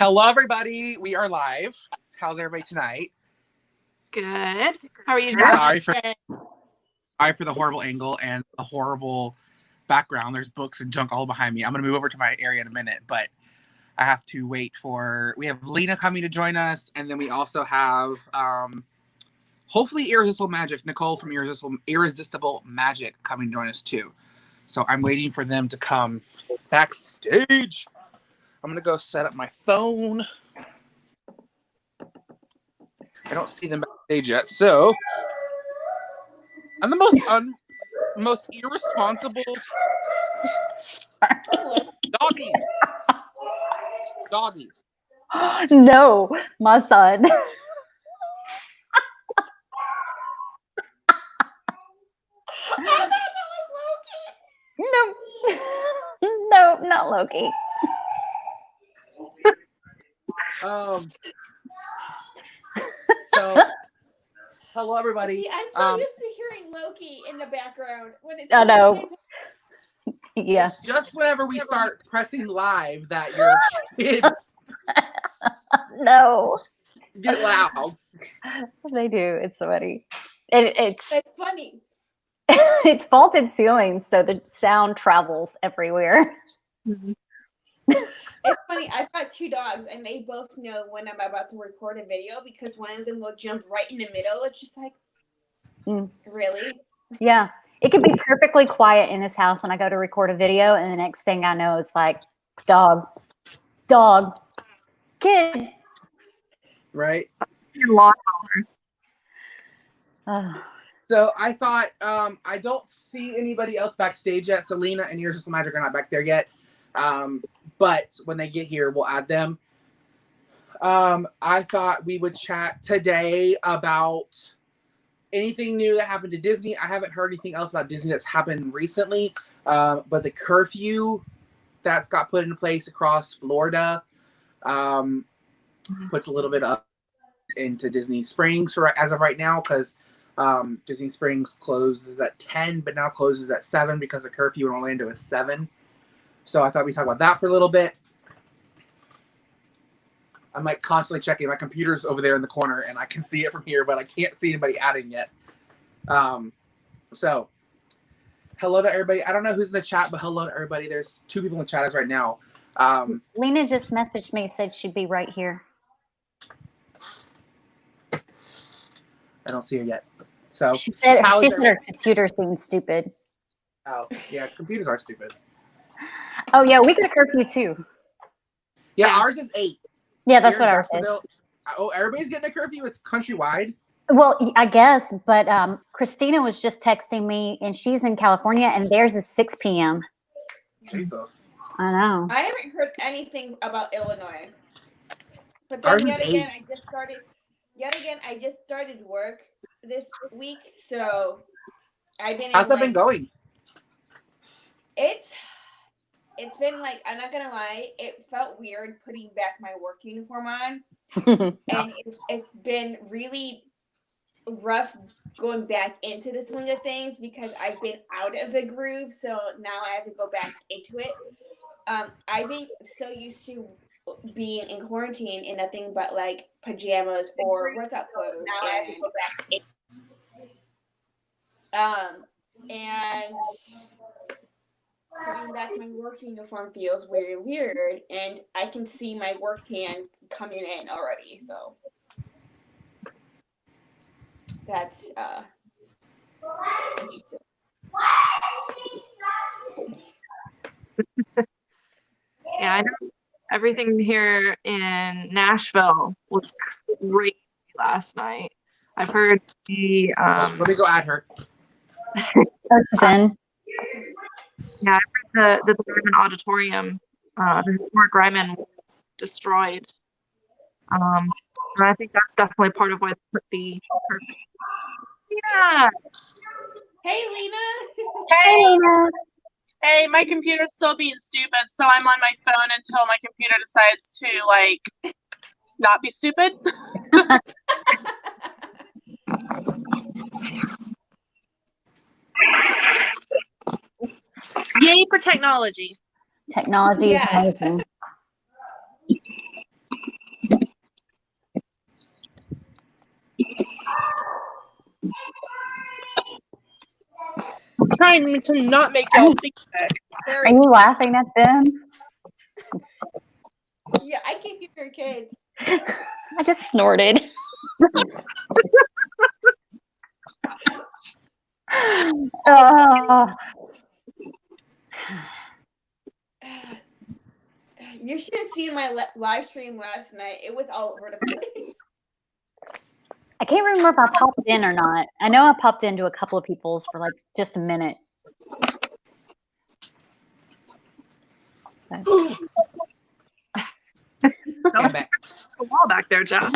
Hello, everybody. We are live. How's everybody tonight? Good. How are you doing? Sorry for the horrible angle and the horrible background. There's books and junk all behind me. I'm going to move over to my area in a minute, but I have to wait for... We have Lena coming to join us, and then we also have, hopefully, Irresistible Magic, Nicole from Irresistible Magic coming to join us, too. So I'm waiting for them to come backstage. I'm going to go set up my phone. I don't see them backstage yet, so I'm the most irresponsible doggies. No, my son. No, no, not Loki. So, hello everybody. See, I'm so used to hearing Loki in the background when it's. I know. Yeah. It's just whenever we start pressing live that your kids No. get loud. They do. It's funny. It's funny. It's vaulted ceilings, so the sound travels everywhere. Mm-hmm. It's funny. I've got two dogs, and they both know when I'm about to record a video because one of them will jump right in the middle. It's just like, really? Yeah. It could be perfectly quiet in his house when I go to record a video, and the next thing I know is like, dog, kid. Right? Long hours. So I thought, I don't see anybody else backstage yet. So Lena and Irresistible Magic are not back there yet. But when they get here, we'll add them. I thought we would chat today about anything new that happened to Disney. I haven't heard anything else about Disney that's happened recently. But the curfew that's got put into place across Florida puts a little bit up into Disney Springs as of right now, because Disney Springs closes at 10, but now closes at 7 because the curfew in Orlando is 7. So I thought we'd talk about that for a little bit. I'm like constantly checking. My computer's over there in the corner, and I can see it from here, but I can't see anybody adding yet. So hello to everybody. I don't know who's in the chat, but hello to everybody. There's 2 people in the chat as right now. Lena just messaged me, said she'd be right here. I don't see her yet. So she said her computer's being stupid. Oh, yeah, computers are stupid. Oh, yeah, we get a curfew too. Yeah, ours is 8. Yeah, that's what ours is. Oh, everybody's getting a curfew? It's countrywide? Well, I guess, but Christina was just texting me, and she's in California, and theirs is 6 p.m. Jesus. I know. I haven't heard anything about Illinois. But then yet again, I just started work this week, so I've been. How's that been going? It's been like, I'm not gonna lie, it felt weird putting back my work uniform on, and it's been really rough going back into the swing of things because I've been out of the groove, so now I have to go back into it. I've been so used to being in quarantine in nothing but like pajamas or workout clothes. Now I have to go back. And putting back my work uniform feels very weird, and I can see my work tan coming in already. So that's Yeah, I know everything here in Nashville was crazy last night. I've heard the let me go add her. Yeah, I heard the Ryman Auditorium, the historic Ryman, was destroyed. And I think that's definitely part of why they put the curfew. Yeah. Hey, Lena. Hey, Lena. Hey, my computer's still being stupid, so I'm on my phone until my computer decides to, like, not be stupid. Yay for technology. Technology is amazing. trying to not make y'all think that. Are you laughing at them? Yeah, I can hear your kids. I just snorted. You should have seen my live stream last night. It was all over the place. I can't remember if I popped in or not. I know I popped into a couple of people's for like just a minute. Don't back. the wall back there, Jeff.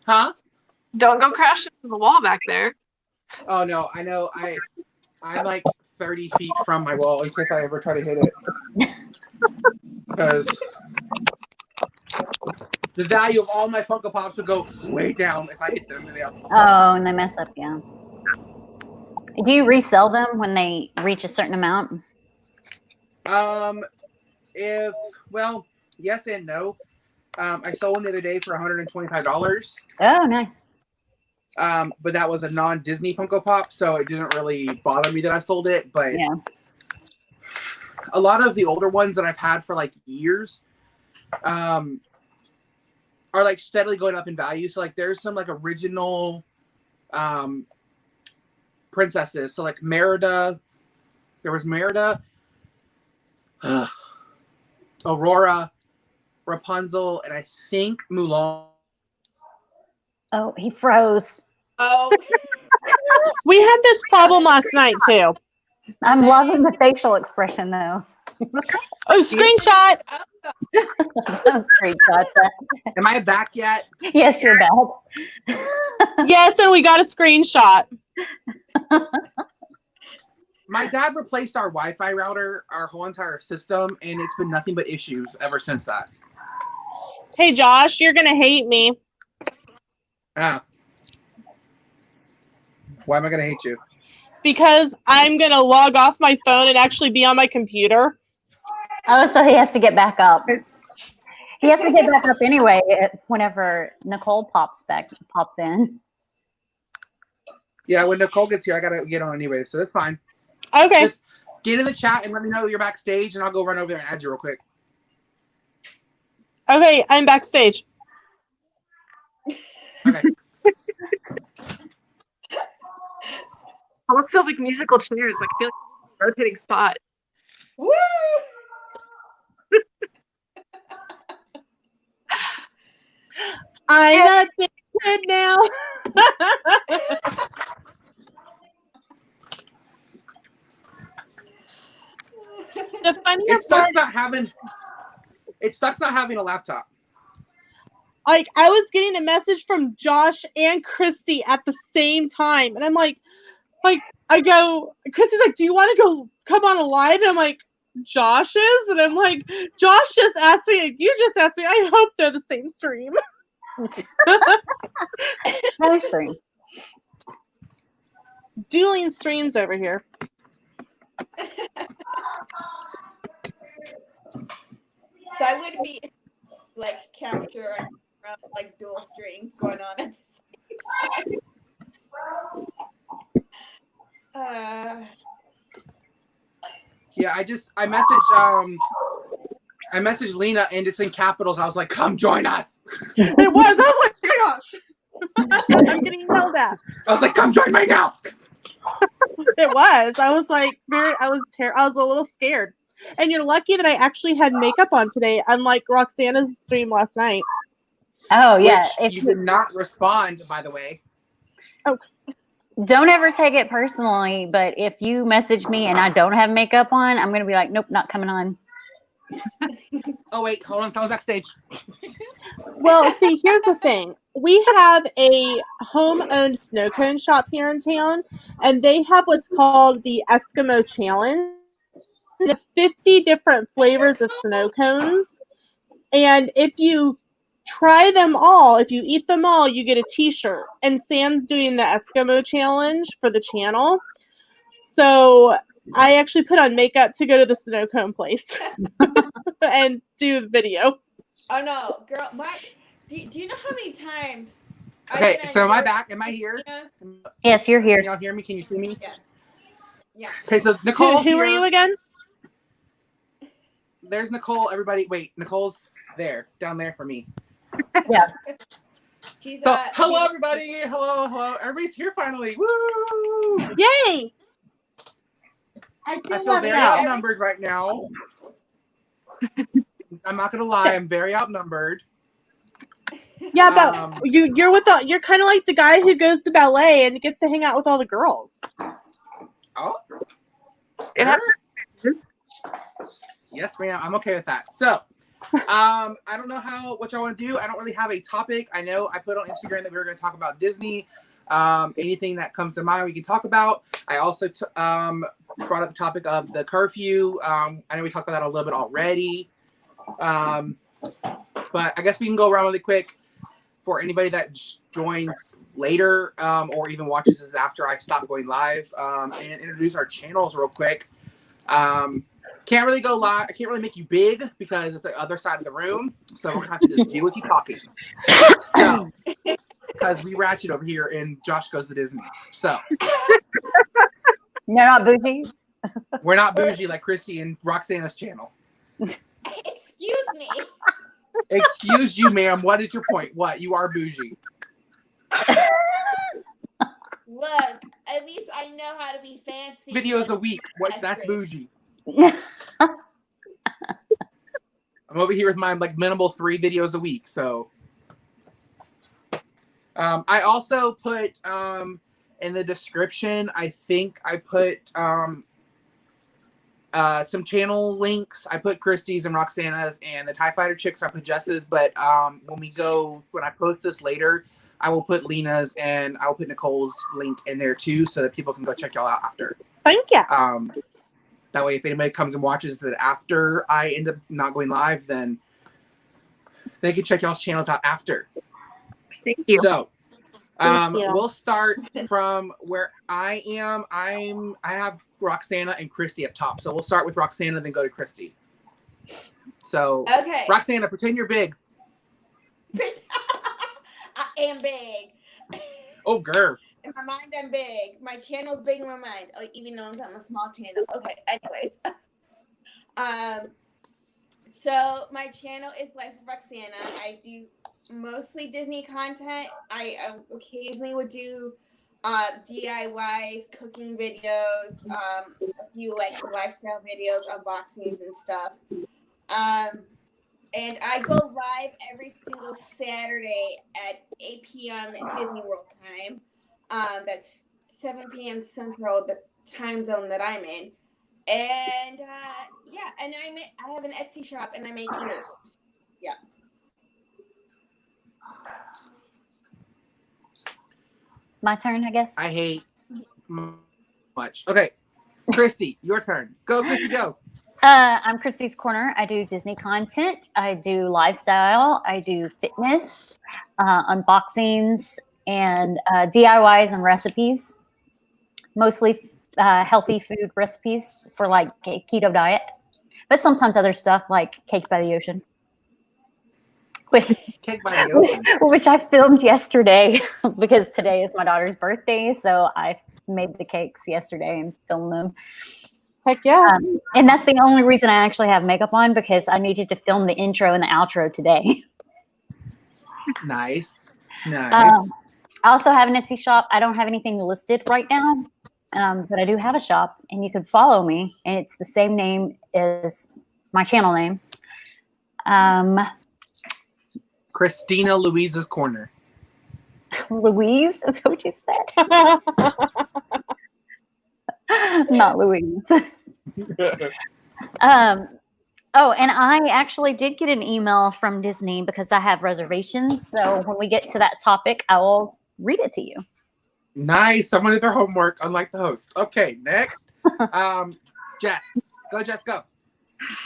Huh? Don't go crash into the wall back there. Oh no, I know. I'm like 30 feet from my wall in case I ever try to hit it. Because the value of all my Funko Pops would go way down if I hit them. And they mess up, yeah. Do you resell them when they reach a certain amount? Yes and no. I sold one the other day for $125. Oh, nice. But that was a non-Disney Funko Pop, so it didn't really bother me that I sold it. But yeah, a lot of the older ones that I've had for like years, are like steadily going up in value. So like there's some like original, princesses. So like Merida, there was Merida, Aurora, Rapunzel, and I think Mulan. Oh, he froze. Oh. We had this problem last night too. I'm loving the facial expression though. Oh, screenshot. Don't screenshot that. Am I back yet? Yes, you're back. Yes, and we got a screenshot. My dad replaced our Wi-Fi router, our whole entire system, and it's been nothing but issues ever since that. Hey, Josh, you're gonna hate me. Why am I gonna hate you? Because I'm gonna log off my phone and actually be on my computer. Oh, so he has to get back up. He has to get back up anyway whenever Nicole pops in. Yeah, when Nicole gets here, I gotta get on anyway, so that's fine. Okay. Just get in the chat and let me know you're backstage, and I'll go run over there and add you real quick. Okay, I'm backstage. Okay. Almost feels like musical chairs. Like I feel like a rotating spot. Woo! I'm a big kid now. The funnier part, it sucks not having a laptop. like I was getting a message from Josh and Christy at the same time, and I'm like I go, Christy's like, do you want to go come on a live? And I'm like, Josh is? And I'm like, Josh just asked me, you just asked me. I hope they're the same stream. No stream. Dueling streams over here. That would be like capture like dual strings going on at the same time. Yeah, I messaged Lena and it's in capitals. I was like, come join us. It was. I was like, oh my gosh. I'm getting yelled at. I was like, come join me now. It was. I was like, I was a little scared. And you're lucky that I actually had makeup on today, unlike Roxana's stream last night. Oh yeah. Which you did not respond, by the way. Oh. Don't ever take it personally, but if you message me and I don't have makeup on, I'm gonna be like, nope, not coming on. Oh wait, hold on, someone's backstage. Well, see, here's the thing. We have a home-owned snow cone shop here in town, and they have what's called the Eskimo Challenge. They have 50 different flavors of snow cones, and if you try them all, if you eat them all, you get a t-shirt. And Sam's doing the Eskimo Challenge for the channel. So I actually put on makeup to go to the snow cone place and do the video. Oh no, girl, do you know how many times? Okay, so am I back? Am I here? Yes, you're here. Can y'all hear me? Can you see me? Yeah. Yeah. Okay, so Nicole's Who are here. you again? There's Nicole. Everybody, wait. Nicole's there, down there for me. Yeah. She's So, hello, everybody. Hello. Everybody's here finally. Woo! Yay! I feel very outnumbered right now. I'm not gonna lie. I'm very outnumbered. Yeah, but you're kind of like the guy who goes to ballet and gets to hang out with all the girls. Oh. It happens. Yes, ma'am. I'm okay with that. So, I don't know what y'all want to do. I don't really have a topic. I know I put on Instagram that we were going to talk about Disney. Anything that comes to mind, we can talk about. I also brought up the topic of the curfew. I know we talked about that a little bit already. But I guess we can go around really quick for anybody that joins later or even watches this after I stop going live and introduce our channels real quick. Can't really go live. I can't really make you big because it's the other side of the room. So we're gonna have to just deal with you talking. So, because we ratchet over here and Josh goes to Disney. So You're not bougie? we're not bougie like Christy and Roxana's channel. Excuse me. Excuse you, ma'am. What is your point? What? You are bougie. Look, at least I know how to be fancy. Videos a week. What? That's great. bougie. I'm over here with my minimal 3 videos a week. So I also put in the description, I think I put some channel links. I put Christy's and Roxana's and the TIE Fighter chicks. I put Jess's, but when I post this later, I will put Lena's and I will put Nicole's link in there too, so that people can go check y'all out after. Thank you. That way, if anybody comes and watches that after I end up not going live, then they can check y'all's channels out after. Thank you. So, Thank you. we'll start from where I am. I have Roxana and Christy up top. So we'll start with Roxana, then go to Christy. So, Okay. Roxana, pretend you're big. I am big. Oh, girl. In my mind, I'm big. My channel's big in my mind. Oh, even though I'm on a small channel. Okay, anyways. So my channel is Life of Roxana. I do mostly Disney content. I occasionally would do DIYs, cooking videos, a few lifestyle videos, unboxings and stuff. And I go live every single Saturday at 8 p.m. Disney World time. That's 7 p.m. Central, the time zone that I'm in. And and I have an Etsy shop and I make ears. Yeah. My turn, I guess. I hate much. Okay, Christy, your turn. Go, Christy, go. I'm Christy's Corner. I do Disney content. I do lifestyle. I do fitness, unboxings, and DIYs and recipes. Mostly healthy food recipes for keto diet, but sometimes other stuff like cake by the ocean. Cake by the ocean. Which I filmed yesterday because today is my daughter's birthday. So I made the cakes yesterday and filmed them. Heck yeah. And that's the only reason I actually have makeup on, because I needed to film the intro and the outro today. Nice. I also have an Etsy shop. I don't have anything listed right now, but I do have a shop, and you can follow me, and it's the same name as my channel name. Christina Louise's Corner. Louise? Is that what you said? Not Louise. Oh, and I actually did get an email from Disney because I have reservations. So when we get to that topic, I will read it to you. Nice. Someone did their homework, unlike the host. Okay, next. Jess. Go, Jess, go.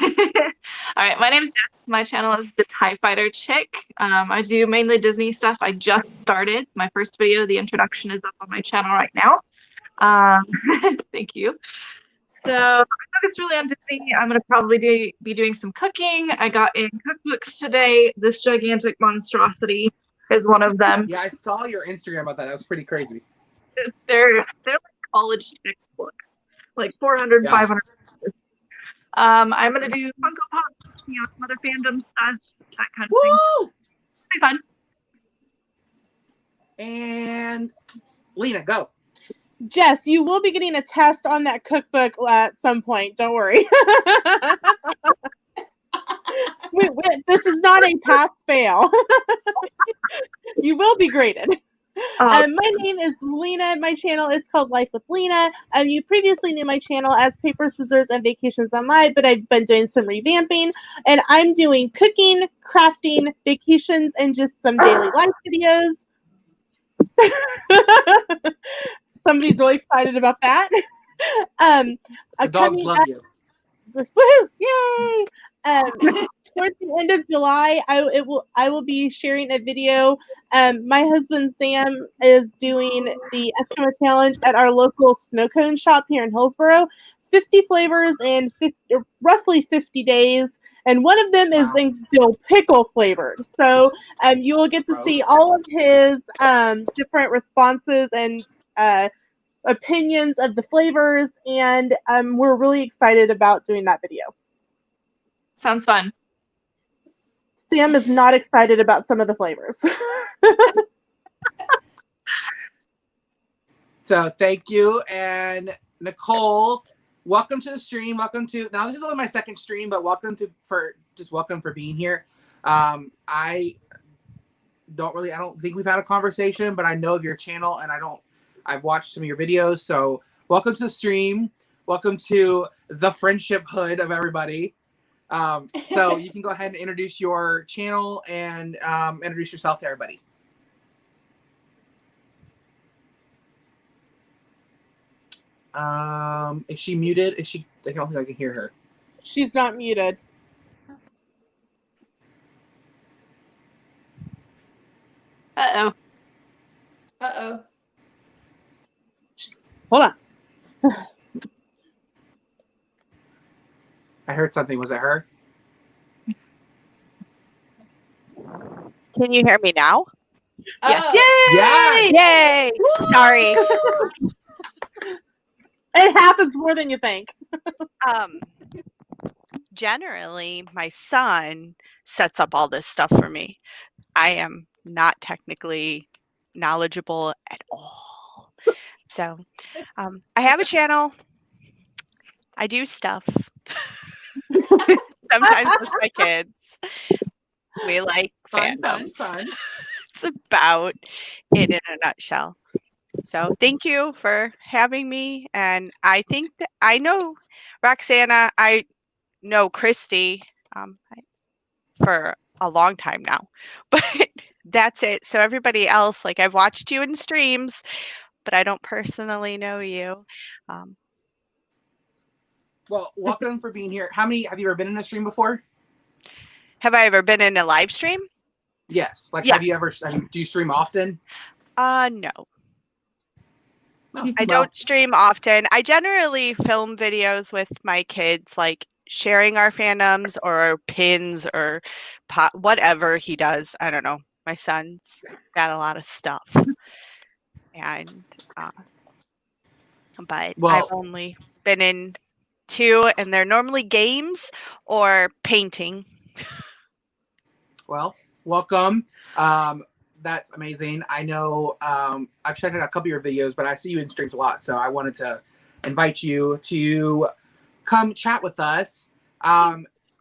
All right, my name is Jess. My channel is the TIE Fighter Chick. I do mainly Disney stuff. I just started my first video. The introduction is up on my channel right now. Thank you. So I focus really on Disney. I'm going to probably be doing some cooking. I got in cookbooks today. This gigantic monstrosity is one of them. Yeah, I saw your Instagram about that. That was pretty crazy. They're like college textbooks. like 400, Yeah. 500. I'm gonna do Funko Pops, some other fandom stuff, that kind of thing. Woo! It'll be fun. And Lena, go. Jess, you will be getting a test on that cookbook at some point. Don't worry. Wait, this is not a pass-fail. You will be graded. My name is Lena. My channel is called Life with Lena. You previously knew my channel as Paper, Scissors, and Vacations on Live, but I've been doing some revamping, and I'm doing cooking, crafting, vacations, and just some daily life videos. Somebody's really excited about that. The dogs love you. Woohoo! Yay! Towards the end of July, I will be sharing a video. My husband Sam is doing the Eskimo Challenge at our local snow cone shop here in Hillsboro. 50 flavors in roughly 50 days, and one of them is in dill pickle flavored. So you will get to see all of his different responses and opinions of the flavors, and we're really excited about doing that video. Sounds fun. Sam is not excited about some of the flavors. So thank you. And Nicole, welcome to the stream. Welcome to, now this is only my second stream, but welcome for being here. I don't think we've had a conversation, but I know of your channel and I've watched some of your videos. So welcome to the stream. Welcome to the friendship hood of everybody. So you can go ahead and introduce your channel and introduce yourself to everybody. Is she muted? I don't think I can hear her. She's not muted. Uh-oh. Uh-oh. Hold on. I heard something. Was it her? Can you hear me now? Yes. Yay! Yeah. Yay! Sorry. It happens more than you think. Generally, my son sets up all this stuff for me. I am not technically knowledgeable at all. So, I have a channel. I do stuff. Sometimes with my kids. We like fandoms. Fun. It's about it in a nutshell. So thank you for having me. And I think that I know Roxana, I know Christy for a long time now, but that's it. So everybody else, like I've watched you in streams, but I don't personally know you. Well, welcome for being here. Have you ever been in a stream before? Have I ever been in a live stream? Yes. Like, Yeah. Do you stream often? No. Oh, I don't stream often. I generally film videos with my kids, like sharing our fandoms or pins or whatever he does. I don't know. My son's got a lot of stuff. And, but I've only been in 2, and they're normally games or painting. Well, welcome. That's amazing. I know I've checked out a couple of your videos, but I see you in streams a lot. So I wanted to invite you to come chat with us.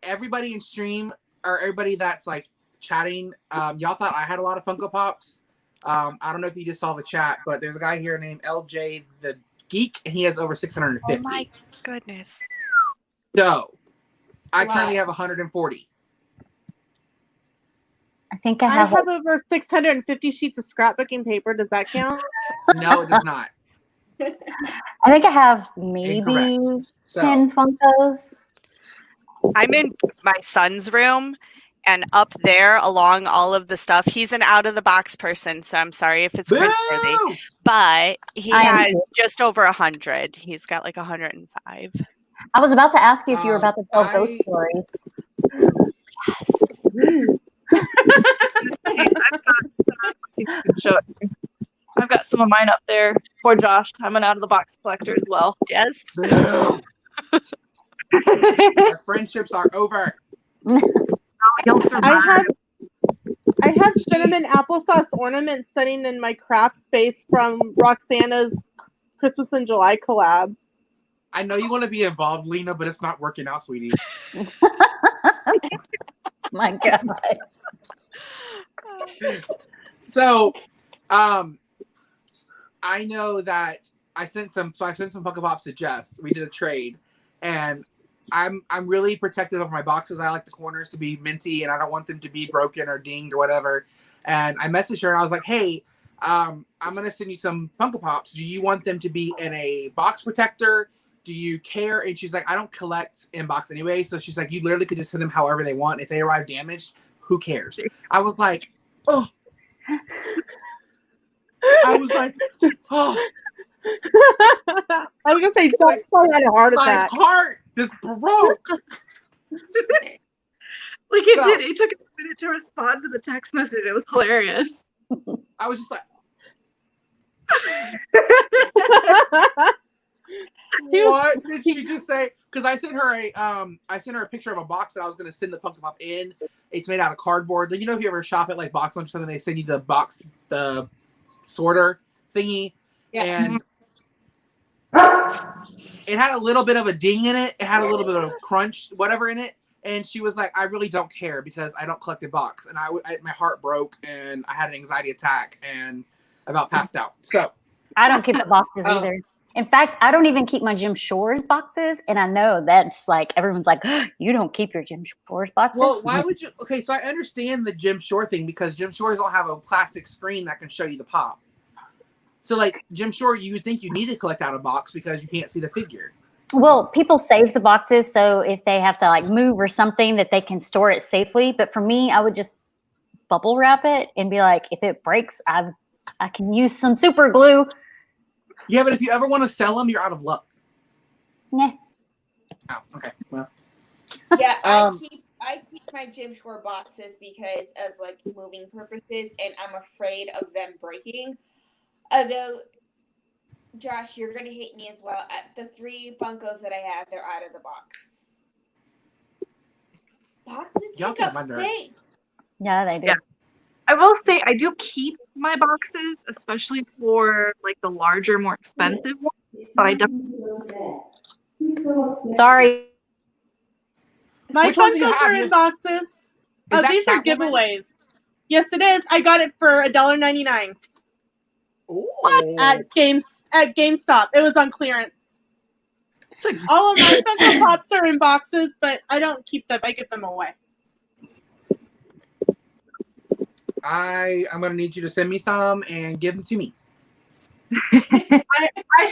Everybody in stream, or everybody that's like chatting, y'all thought I had a lot of Funko Pops. I don't know if you just saw the chat, but there's a guy here named LJ the Geek, and he has over 650. Oh my goodness. So I currently have 140. I think I I have. have over 650 sheets of scrapbooking paper. Does that count? No, it does not. I think I have maybe Incorrect. 10 Funkos. I'm in my son's room, and up there along all of the stuff, he's an out of the box person, so I'm sorry if it's cringeworthy, Boo! but he has just over 100. He's got like 105. I was about to ask you if you were about to tell ghost stories. I've got some of mine up there. Poor Josh. I'm an out of the box collector as well. Yes. Our friendships are over. You'll survive. I have cinnamon applesauce ornaments sitting in my craft space from Roxana's Christmas in July collab. I know you want to be involved, Lena, but it's not working out, sweetie. My God. So, I know that I sent some Funko Pops to Jess. We did a trade, and I'm really protective of my boxes. I like the corners to be minty, and I don't want them to be broken or dinged or whatever. And I messaged her, and I was like, "Hey, I'm gonna send you some Funko Pops. Do you want them to be in a box protector? Do you care?" And she's like, "I don't collect in box anyway." So she's like, "You literally could just send them however they want. If they arrive damaged, who cares?" I was like, "Oh." I was like, "Oh." I was gonna say, don't fall out a heart My attack. heart just broke. Like it did. It took a minute to respond to the text message. It was hilarious. I was just like, what did she just say? Because I sent her a picture of a box that I was gonna send the Funko Pop in. It's made out of cardboard. You know, if you ever shop at like Box Lunch or something, they send you the sorter thingy, and it had a little bit of a ding in it. It had a little bit of crunch, whatever in it. And she was like, "I really don't care because I don't collect in box." And my heart broke, and I had an anxiety attack, and I about passed out. So I don't keep the boxes either. In fact, I don't even keep my Jim Shores boxes, and I know that's like everyone's like, oh, "You don't keep your Jim Shores boxes." Well, why would you? Okay, so I understand the Jim Shore thing because Jim Shores don't have a plastic screen that can show you the pop. So, like Jim Shore, you would think you need to collect out of box because you can't see the figure. Well, people save the boxes so if they have to like move or something that they can store it safely. But for me, I would just bubble wrap it and be like, if it breaks, I can use some super glue. Yeah, but if you ever want to sell them, you're out of luck. Yeah. Oh, okay. Well. Yeah, I keep my Jim Shore boxes because of like moving purposes, and I'm afraid of them breaking. Although, Josh, you're gonna hate me as well. The 3 Funkos that I have, they're out of the box. Boxes Y'all take get up my nerves. space. Yeah, they do. Yeah. I will say I do keep my boxes, especially for like the larger, more expensive ones. But I definitely Sorry. My Which ones do you Funkos have? are in boxes. Is that These are Catwoman? giveaways. Yes, it is. I got it for $1.99 Ooh. at GameStop. It was on clearance. All of my Funko Pops are in boxes, but I don't keep them. I give them away. I'm gonna need you to send me some and give them to me. I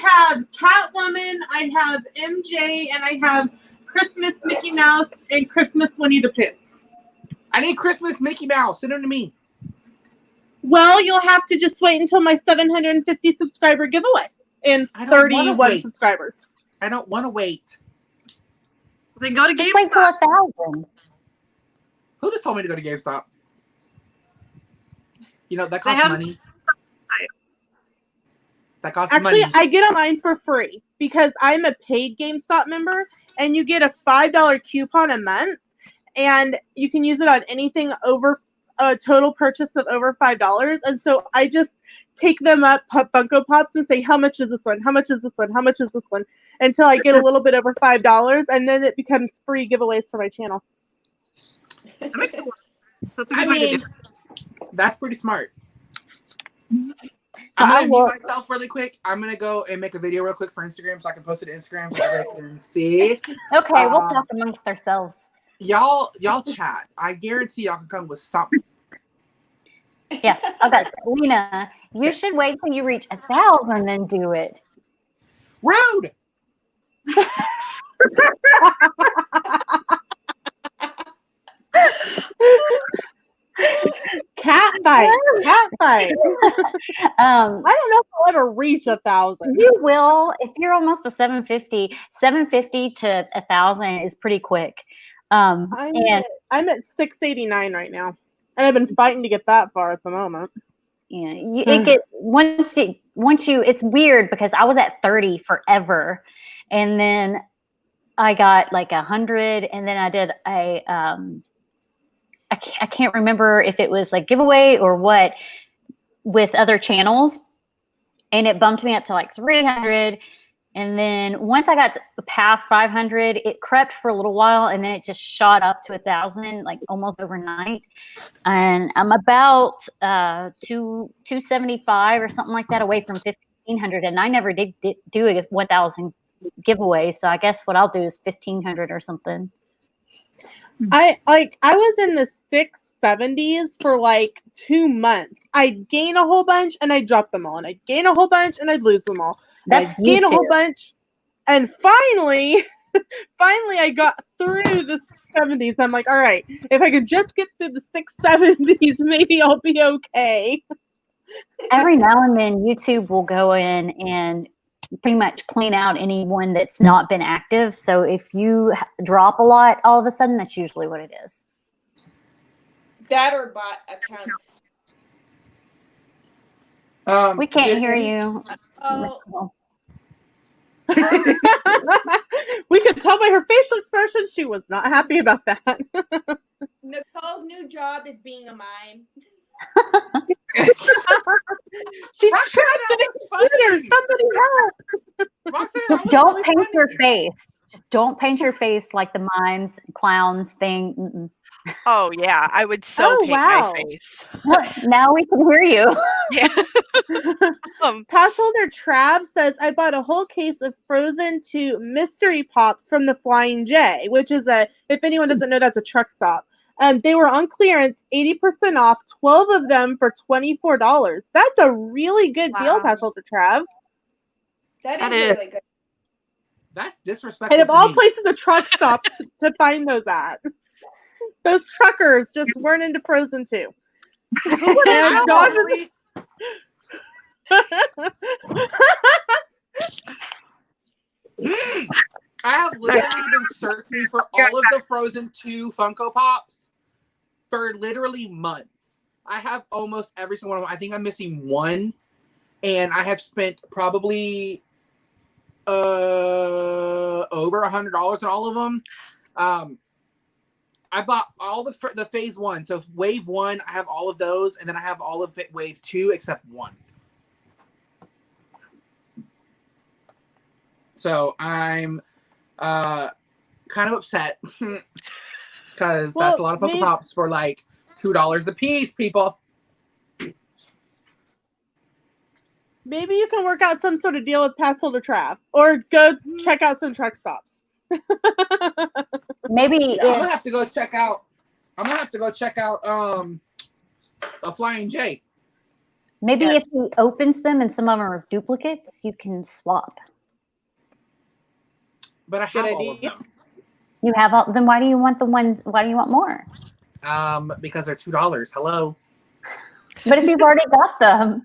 have Catwoman, I have MJ, and I have Christmas Mickey Mouse and Christmas Winnie the Pooh. I need Christmas Mickey Mouse. Send them to me. Well, you'll have to just wait until my 750 subscriber giveaway and I don't wanna 31 wait. subscribers. I don't want to wait. then go to Just wait till GameStop. 1,000. Who just told me to go to GameStop? You know, that They costs have- money. That costs Actually, money. I get online for free because I'm a paid GameStop member, and you get a $5 coupon a month, and you can use it on anything over a total purchase of over $5. And so I just take them up, Funko Pops, and say, how much is this one? How much is this one? How much is this one? Until I get a little bit over $5, and then it becomes free giveaways for my channel. That makes a lot of sense. That's a I good way to mean, do it. that's pretty smart. So I'm I gonna will- mute myself really quick. I'm gonna go and make a video real quick for Instagram so I can post it to Instagram so everybody can see. Okay, we'll talk amongst ourselves. Y'all chat. I guarantee y'all can come with something. Yeah. Okay. Lena, you should wait till you reach 1,000 and then do it. Rude. Cat fight. I Um, don't know if I'll ever reach 1,000. you will if you're almost a 750. 750 to 1,000 is pretty quick. And I'm at 689 right now, and I've been fighting to get that far at the moment. it get once you it's weird because I was at 30 forever, and then I got like 100, and then I did a I can't remember if it was like giveaway or what with other channels, and it bumped me up to like 300. And then once I got past 500, it crept for a little while, and then it just shot up to 1,000, like almost overnight. And I'm about 275 or something like that away from 1,500, and I never did do a 1,000 giveaway. So I guess what I'll do is 1,500 or something. I was in the 670s for like 2 months. I'd gain a whole bunch and I'd drop them all, and I'd gain a whole bunch and I'd lose them all. That's I'd gain a whole bunch, and finally I got through the 70s. I'm like, all right, if I could just get through the 670s, maybe I'll be okay. Every now and then, YouTube will go in and pretty much clean out anyone that's not been active. So if you drop a lot, all of a sudden, that's usually what it is. That or bot accounts. We can't hear you. Oh, We could tell by her facial expression she was not happy about that. Nicole's new job is being a mime. She's trapped in a computer. Somebody help! Just don't paint your face. Just don't paint your face like the mimes, clowns thing. Mm-mm. Oh yeah, I would so paint my face. Now we can hear you. Yeah. Pass holder Trav says, I bought a whole case of Frozen 2 mystery pops from the Flying J, which is if anyone doesn't know, that's a truck stop. They were on clearance, 80% off, 12 of them for $24. That's a really good deal, Pass holder Trav. That is really good. That's disrespectful. And of all places, a truck stop to find those at. Those truckers just weren't into Frozen 2. And Josh is... I have literally been searching for all of the Frozen 2 Funko Pops for literally months. I have almost every single one of them. I think I'm missing one, and I have spent probably over $100 on all of them. I bought all the phase 1. So wave 1, I have all of those, and then I have all of wave 2 except one. So I'm kind of upset because that's a lot of Funko Pops for like $2 a piece, people. Maybe you can work out some sort of deal with Pass holder Trav, or go check out some truck stops. Maybe I'm gonna have to go check out. A Flying J. Maybe if he opens them and some of them are duplicates, you can swap. But I have all of them. You have all. Then why do you want the ones? Why do you want more? Because they're $2. Hello. But if you've already got them.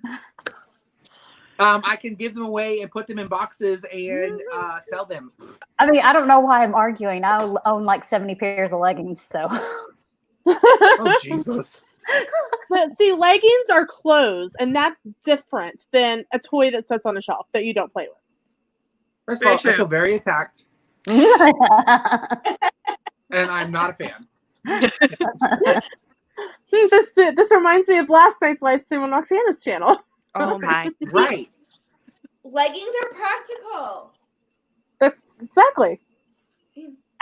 I can give them away and put them in boxes and sell them. I mean, I don't know why I'm arguing. I own like 70 pairs of leggings, so. Oh, Jesus. But see, leggings are clothes, and that's different than a toy that sits on a shelf that you don't play with. First of all, I feel very attacked. And I'm not a fan. This reminds me of last night's live stream on Roxana's channel. Oh my. Right. Leggings are practical. That's exactly.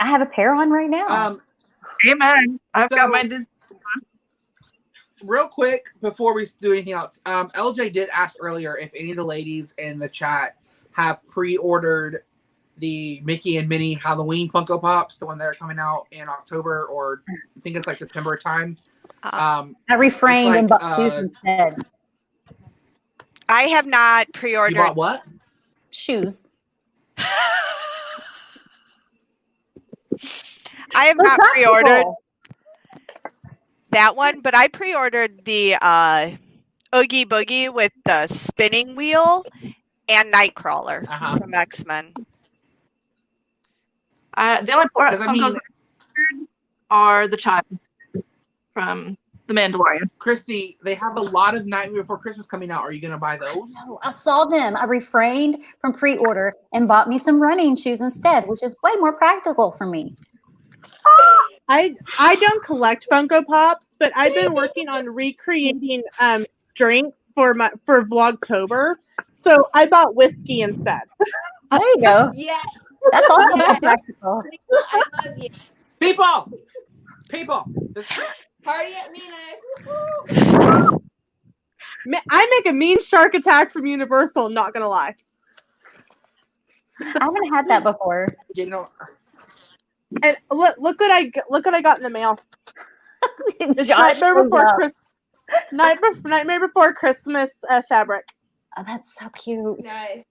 I have a pair on right now. Amen. I've got my Disney. Real quick, before we do anything else, LJ did ask earlier if any of the ladies in the chat have pre-ordered the Mickey and Minnie Halloween Funko Pops, the one that are coming out in October, or I think it's like September time. I refrained and bought shoes instead. I have not pre-ordered. You bought what? Shoes. I have not pre-ordered that one, but I pre-ordered the Oogie Boogie with the spinning wheel and Nightcrawler from X-Men. The only Funkos are the child from The Mandalorian. Christy, they have a lot of Nightmare Before Christmas coming out. Are you gonna buy those? No, I saw them. I refrained from pre-order and bought me some running shoes instead, which is way more practical for me. I don't collect Funko Pops, but I've been working on recreating drinks for Vlogtober. So I bought whiskey instead. There you go. Yes. That's also Yes. practical. I love you. People. Party at Lena's. I make a mean shark attack from Universal. Not gonna lie. I haven't had that before. You know, And look what I got in the mail. It's Josh Nightmare Before Christmas fabric. Oh, that's so cute. Nice.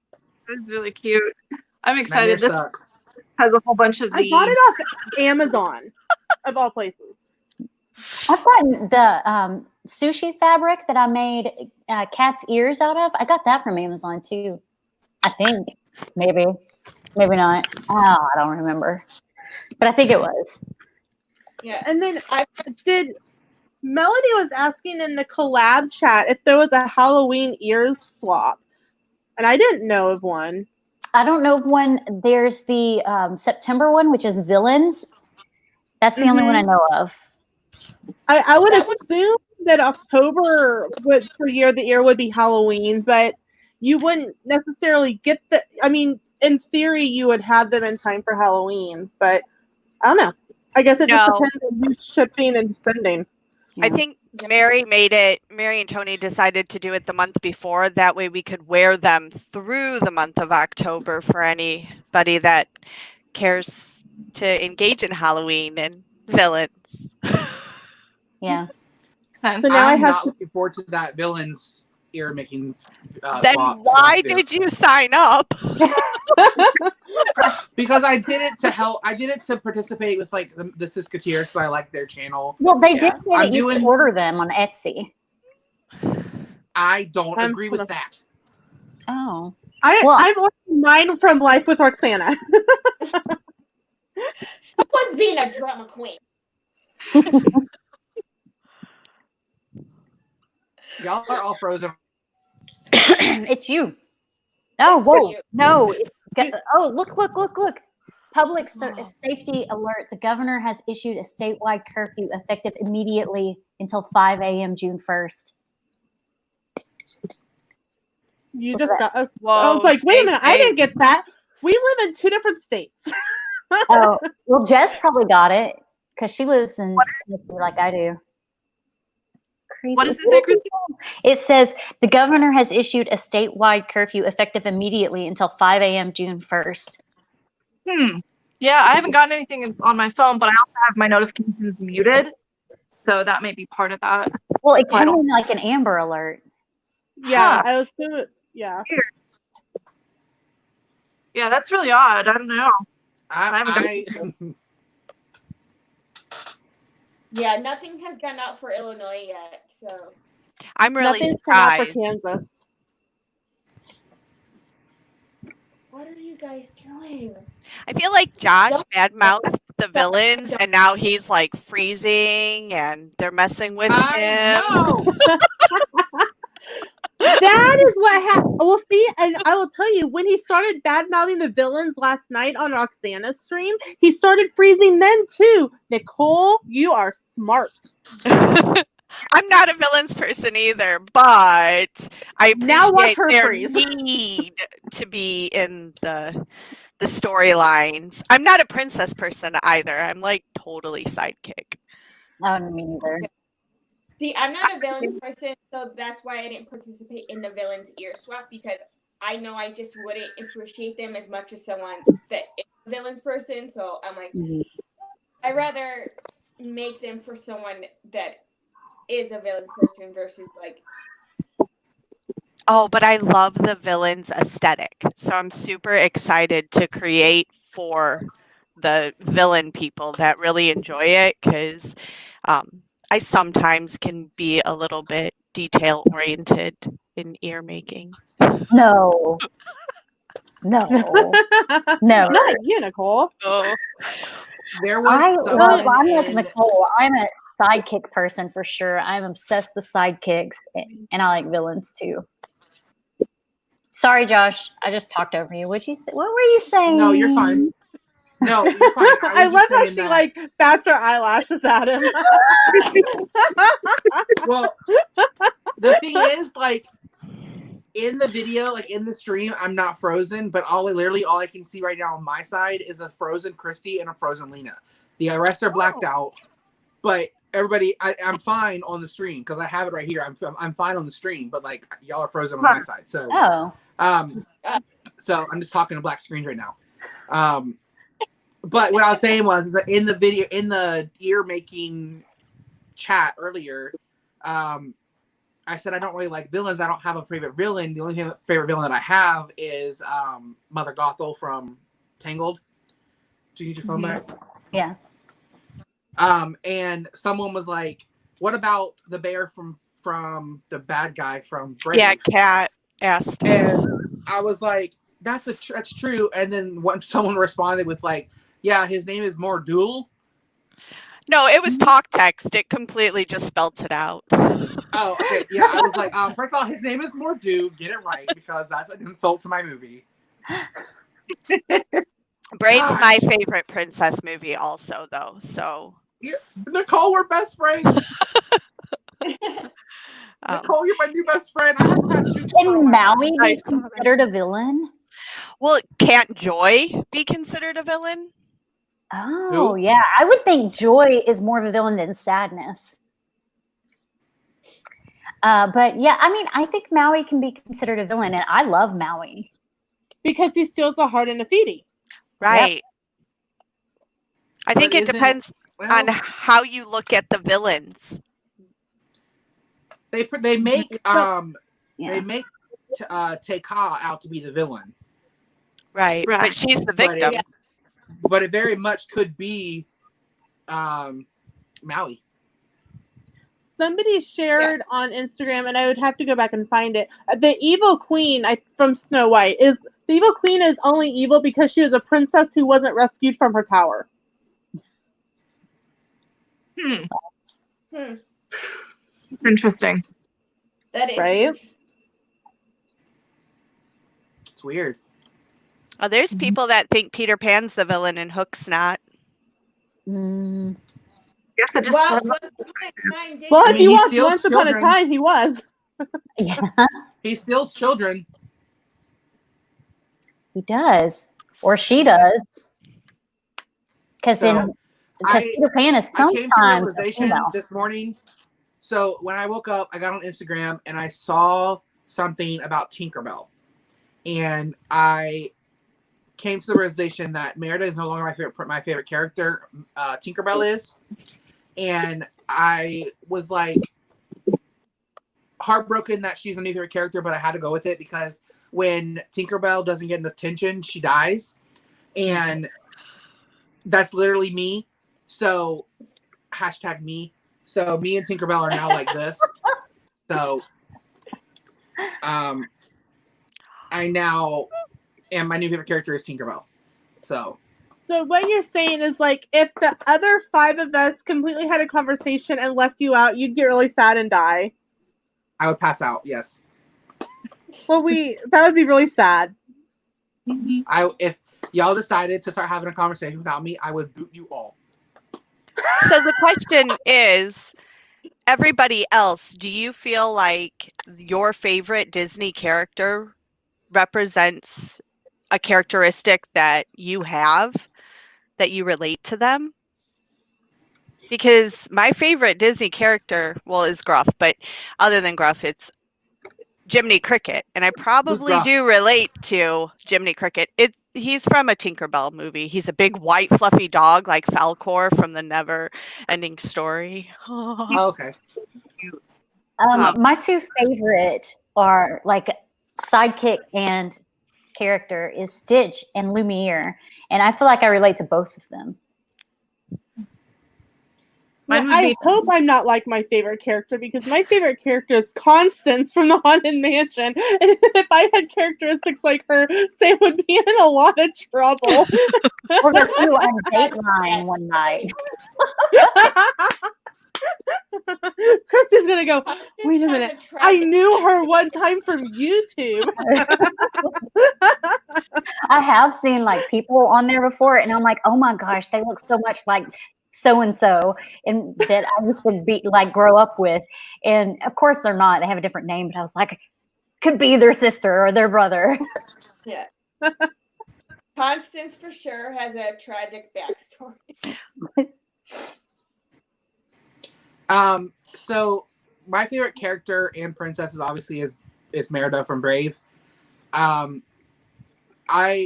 It's really cute. I'm Nightmare excited. This sucks. has a whole bunch of I got it off Amazon, of all places. I've gotten the sushi fabric that I made cat's ears out of. I got that from Amazon too. I think. Maybe not. Oh, I don't remember. But I think it was. Yeah. And then Melody was asking in the collab chat if there was a Halloween ears swap. And I didn't know of one. I don't know of one. There's the September one, which is villains. That's the only one I know of. I would assume that October for Year of the Ear would be Halloween, but you wouldn't necessarily get in theory, you would have them in time for Halloween, but I don't know. I guess it just depends on who's shipping and sending. I think Mary and Tony decided to do it the month before. That way we could wear them through the month of October for anybody that cares to engage in Halloween and villains. Yeah. So now I'm not looking forward to that villains ear making Then why did you sign up? Because I did it to help. I did it to participate with like the Siskateers, so I like their channel. Well, they did say that you doing- can order them on Etsy. I don't agree with that. Oh. I'm ordering mine from Life with Roxana. Someone's being a drama queen. Y'all are all frozen. It's you. Oh, It's whoa. you. No. Oh, look. Public safety alert. The governor has issued a statewide curfew effective immediately until 5 a.m. June 1st. You just got. I Whoa, was like, wait a minute, I safe. didn't get that. We live in 2 different states. Oh, well, Jess probably got it because she lives in Tennessee like I do. Crazy. What does it say, Christy? It says the governor has issued a statewide curfew effective immediately until 5 a.m. June 1st. Yeah, I haven't gotten anything on my phone, but I also have my notifications muted, so that may be part of that. Well, it came in like an Amber Alert. Yeah, I was doing. Yeah. Yeah, that's really odd. I don't know. Yeah, nothing has gone out for Illinois yet, so I'm really Nothing's come out for surprised. Kansas. what are you guys doing? I feel like Josh badmouthed the villains, and now he's like freezing, and they're messing with him. That is what happened. Well, see, and I will tell you, when he started bad-mouthing the villains last night on Roxana's stream, he started freezing then too. Nicole, you are smart. I'm not a villains person either, but I Now watch appreciate her their freeze. need to be in the storylines. I'm not a princess person either. I'm like totally sidekick. I don't mean either. See, I'm not a villains person, so that's why I didn't participate in the villains ear swap, because I know I just wouldn't appreciate them as much as someone that is a villains person. So I'm like, I'd rather make them for someone that is a villains person versus like. Oh, but I love the villains aesthetic. So I'm super excited to create for the villain people that really enjoy it, because I sometimes can be a little bit detail oriented in ear making. No. No. No. Not you, Nicole. Oh, There was I'm like someone Nicole. I'm a sidekick person for sure. I'm obsessed with sidekicks, and I like villains too. Sorry, Josh, I just talked over you. What were you saying? No, you're fine. No, you're fine. I love how she like bats her eyelashes at him. Well, the thing is, like, in the video, like in the stream, I'm not frozen, but all I can see right now on my side is a frozen Christy and a frozen Lena. The rest are blacked out, but everybody, I'm fine on the stream because I have it right here. I'm fine on the stream, but like y'all are frozen on my side. So, so I'm just talking to black screens right now. But what I was saying was is that in the video, in the ear making chat earlier, I said I don't really like villains. I don't have a favorite villain. The only favorite villain that I have is Mother Gothel from Tangled. Do you need your phone back? Yeah. And someone was like, "What about the bear from the bad guy from Brave?" Yeah, Kat asked. And I was like, "That's true." And then someone responded with like, "Yeah, his name is Mordul." No, it was talk text. It completely just spelt it out. Oh, okay. Yeah, I was like, first of all, his name is Mordu. Get it right, because that's an insult to my movie. Brave's my favorite princess movie also, though. So yeah, Nicole, we're best friends. Nicole, you're my new best friend. I have tattoos. Can Maui be considered a villain? Well, can't Joy be considered a villain? Oh, yeah. I would think Joy is more of a villain than Sadness. But yeah, I mean, I think Maui can be considered a villain, and I love Maui. Because he steals a heart and a Nefidi. Right. Yep. I think it depends on how you look at the villains. They make Te-Ka out to be the villain. Right. But she's the victim. But it very much could be Maui. Somebody shared on Instagram, and I would have to go back and find it. The evil queen from Snow White is only evil because she was a princess who wasn't rescued from her tower. It's interesting. That is right. It's weird. Oh, there's people that think Peter Pan's the villain and Hook's not. Guess I just if you watched Once Upon a Time, he was. Yeah. He steals children. He does. Or she does. Because Peter Pan is sometimes I came to a realization this morning. So when I woke up, I got on Instagram and I saw something about Tinkerbell. And I came to the realization that Merida is no longer my favorite character. Tinkerbell is. And I was like heartbroken that she's a new favorite character, but I had to go with it because when Tinkerbell doesn't get enough attention, she dies. And that's literally me. So #me. So me and Tinkerbell are now like this. So I now am my new favorite character is Tinkerbell. So what you're saying is like if the other 5 of us completely had a conversation and left you out, you'd get really sad and die. I would pass out, yes. Well, that would be really sad. If y'all decided to start having a conversation without me, I would boot you all. So the question is, everybody else, do you feel like your favorite Disney character represents a characteristic that you have, that you relate to them? Because my favorite Disney character, is Gruff, but other than Gruff, it's Jiminy Cricket, and I probably do relate to Jiminy Cricket. He's from a Tinkerbell movie. He's a big white fluffy dog like Falcor from the Never Ending Story. Oh, okay. My 2 favorite are like sidekick and character is Stitch and Lumiere, and I feel like I relate to both of them. I hope I'm not like my favorite character because my favorite character is Constance from the Haunted Mansion. And if I had characteristics like her, Sam would be in a lot of trouble. We're going to see you on Dateline one night. Christy's gonna go, Constance wait a has minute. a I tragic knew her backstory. one time from YouTube. I have seen like people on there before, and I'm like, oh my gosh, they look so much like so and so, and that I used to be like grow up with. And of course, they're not. They have a different name, but I was like, could be their sister or their brother. Yeah. Constance for sure has a tragic backstory. So my favorite character and princess is obviously is Merida from Brave. I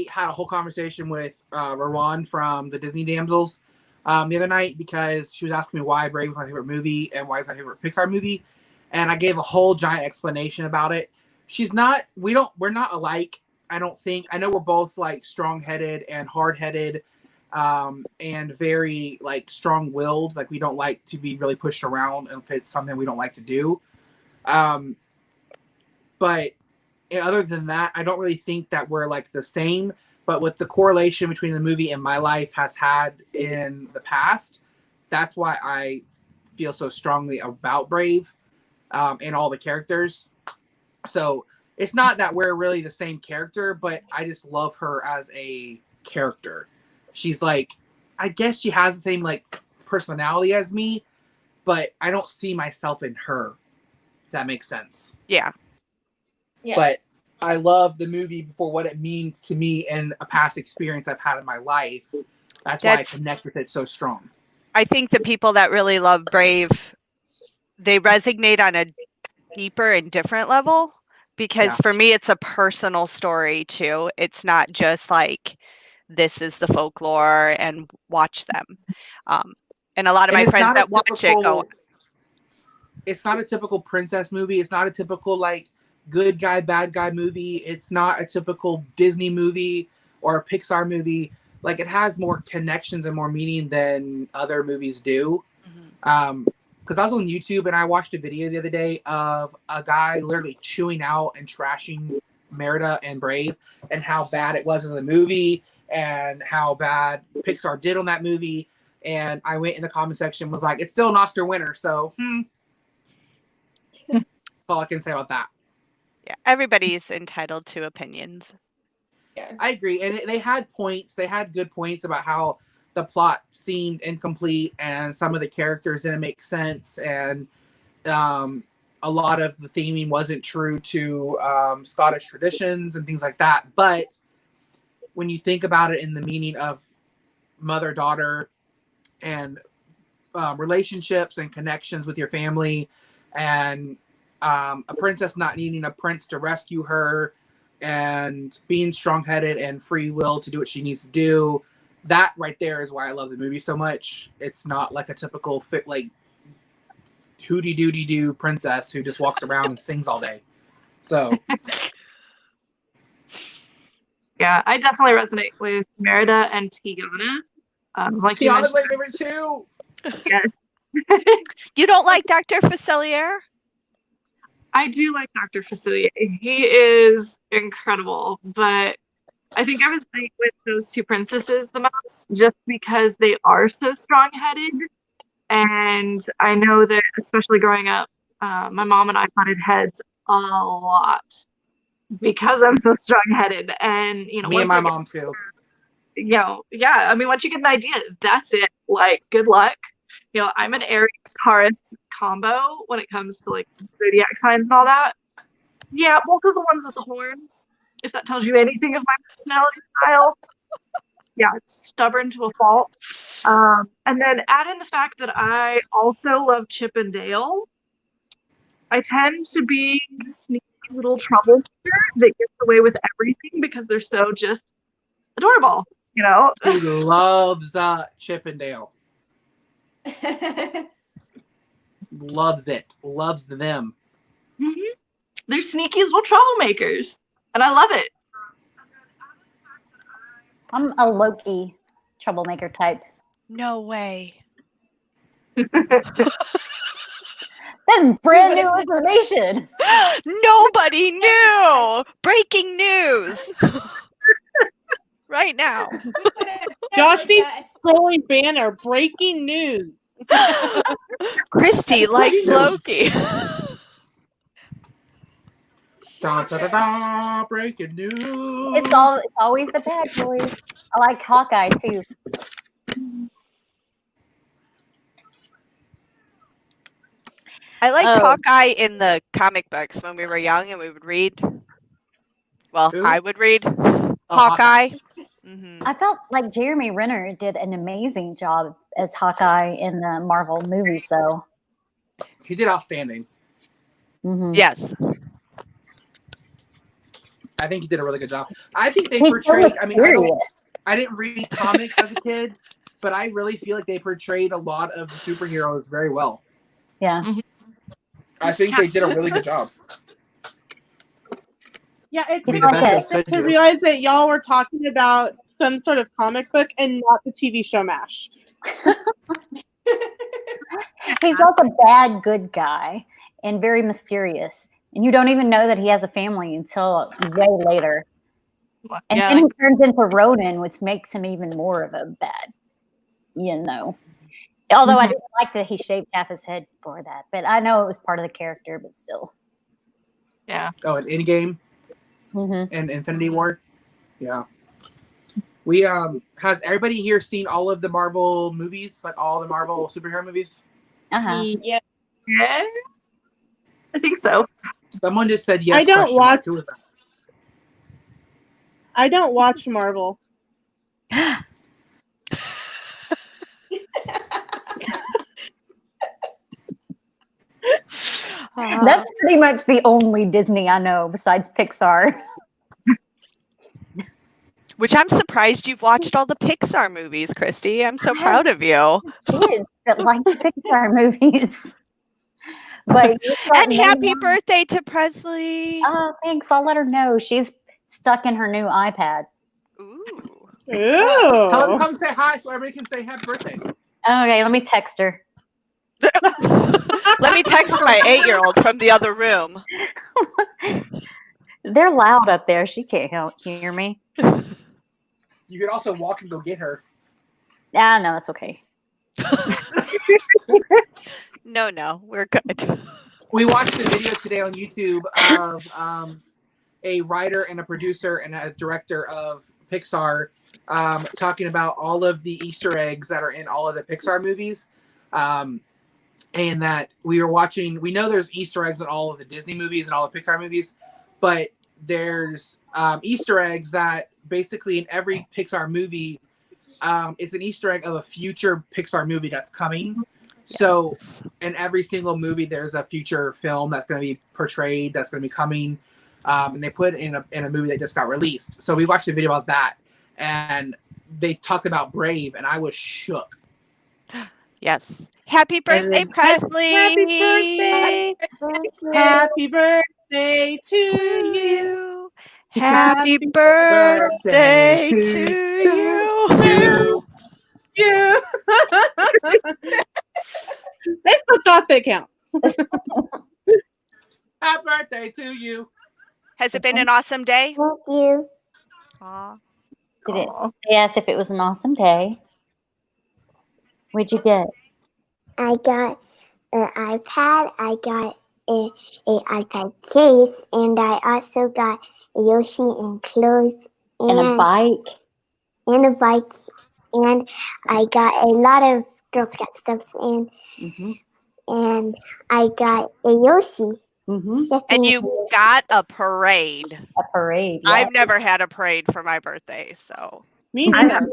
had a whole conversation with Rowan from the Disney Damsels the other night because she was asking me why Brave was my favorite movie and why it's my favorite Pixar movie, and I gave a whole giant explanation about it. We're not alike. I don't think. I know we're both like strong-headed and hard-headed, and very like strong-willed. Like we don't like to be really pushed around if it's something we don't like to do. But other than that, I don't really think that we're like the same. But with the correlation between the movie and my life has had in the past, that's why I feel so strongly about Brave, and all the characters. So it's not that we're really the same character, but I just love her as a character. She's like, I guess she has the same like personality as me, but I don't see myself in her. If that makes sense. Yeah. Yeah. But I love the movie for what it means to me and a past experience I've had in my life. That's why I connect with it so strong. I think the people that really love Brave, they resonate on a deeper and different level, because for me it's a personal story too. It's not just like this is the folklore and watch them. And a lot of my friends that watch it go, it's not a typical princess movie. It's not a typical like good guy, bad guy movie. It's not a typical Disney movie or a Pixar movie. Like it has more connections and more meaning than other movies do. Because I was on YouTube and I watched a video the other day of a guy literally chewing out and trashing Merida and Brave and how bad it was as a movie and how bad Pixar did on that movie. And I went in the comment section, was like, it's still an Oscar winner. So that's all I can say about that. yeah, everybody's entitled to opinions. Yeah. I agree. And they had points. They had good points about how the plot seemed incomplete and some of the characters didn't make sense. And a lot of the theming wasn't true to Scottish traditions and things like that. But when you think about it in the meaning of mother-daughter and relationships and connections with your family and a princess not needing a prince to rescue her and being strong-headed and free will to do what she needs to do, that right there is why I love the movie so much. It's not like a typical like hooty-dooty-doo princess who just walks around and sings all day. So Yeah, I definitely resonate with Merida and Tiana. Like you Tiana's mentioned, my favorite too. yes. You don't like Dr. Facilier? I do like Dr. Facilier. He is incredible, but I think I resonate with those two princesses the most just because they are so strong-headed. And I know that, especially growing up, my mom and I butted heads a lot because I'm so strong-headed. And, you know, Me and my mom too. You know, yeah, I mean, once you get an idea, that's it. Like, good luck. You know, I'm an Aries Taurus combo when it comes to like zodiac signs and all that. Yeah, both of the ones with the horns, if that tells you anything of my personality style. Yeah, it's stubborn to a fault. And then add in the fact that I also love Chip and Dale. I tend to be the sneaky little troublemaker that gets away with everything because they're so just adorable, you know? He loves Chip and Dale. Loves it. Loves them. Mm-hmm. They're sneaky little troublemakers, and I love it. I'm a Loki troublemaker type. No way. That's brand new information. Nobody knew. Breaking news. Right now. Josh needs scrolling banner. Breaking news. Christy likes Loki. Da, da, da, da, breaking news. It's always the bad boys. I like Hawkeye too. I liked Oh. Hawkeye in the comic books when we were young and we would read. Well, Who? I would read Hawkeye. Hawkeye. Mhm. I felt like Jeremy Renner did an amazing job as Hawkeye in the Marvel movies, though. He did outstanding. Mhm. Yes. I think he did a really good job. I think they He's portrayed. so I mean, mysterious. I didn't read comics as a kid, but I really feel like they portrayed a lot of superheroes very well. Yeah. I think they did a really good job. Yeah, it's He's I mean, the like best a- they could to do. realize that y'all were talking about some sort of comic book and not the TV show MASH. He's like a bad good guy and very mysterious. And you don't even know that he has a family until way later. And Yeah, then he turns into Ronin, which makes him even more of a bad, Although I didn't like that he shaved half his head for that. But I know it was part of the character, but still. yeah. Oh, an Endgame Mm-hmm. and Infinity War. Yeah. We has everybody here seen all of the Marvel movies, like all the Marvel superhero movies? Uh-huh. Yeah. Yeah, I think so. Someone just said yes. I don't question mark. watch- Who was that? I don't watch Marvel. That's pretty much the only Disney I know besides Pixar. Which I'm surprised you've watched all the Pixar movies, Christy. I'm so proud of you. Kids that like Pixar movies. But you start And happy naming- birthday to Presley. Oh, thanks. I'll let her know. She's stuck in her new iPad. Ooh. Tell them to Ooh. come say hi so everybody can say happy birthday. Okay, let me text her. Let me text my 8-year-old from the other room. They're loud up there. She can't hear me. You could also walk and go get her. Ah, no, it's okay. No, we're good. We watched the video today on YouTube of a writer and a producer and a director of Pixar talking about all of the Easter eggs that are in all of the Pixar movies. And that we were watching, we know there's Easter eggs in all of the Disney movies and all the Pixar movies, but there's Easter eggs that basically in every Pixar movie, it's an Easter egg of a future Pixar movie that's coming. So in every single movie, there's a future film that's going to be portrayed, that's going to be coming. And they put it in a movie that just got released. So we watched a video about that, and they talked about Brave, and I was shook. Yes. Happy birthday, Presley. Happy birthday. Happy birthday to you. Happy birthday to you. You. That's the thought that counts. Happy birthday to you. Has it been an awesome day? Thank you. Aw. They asked if it was an awesome day. What'd you get? I got an iPad, I got a iPad case, and I also got a Yoshi and clothes And a bike. and a bike, and I got a lot of Girl Scout stuffs, Mm-hmm. and I got a Yoshi. Mm-hmm. And you got a parade. A parade. Yeah. I've never had a parade for my birthday, so. Me neither.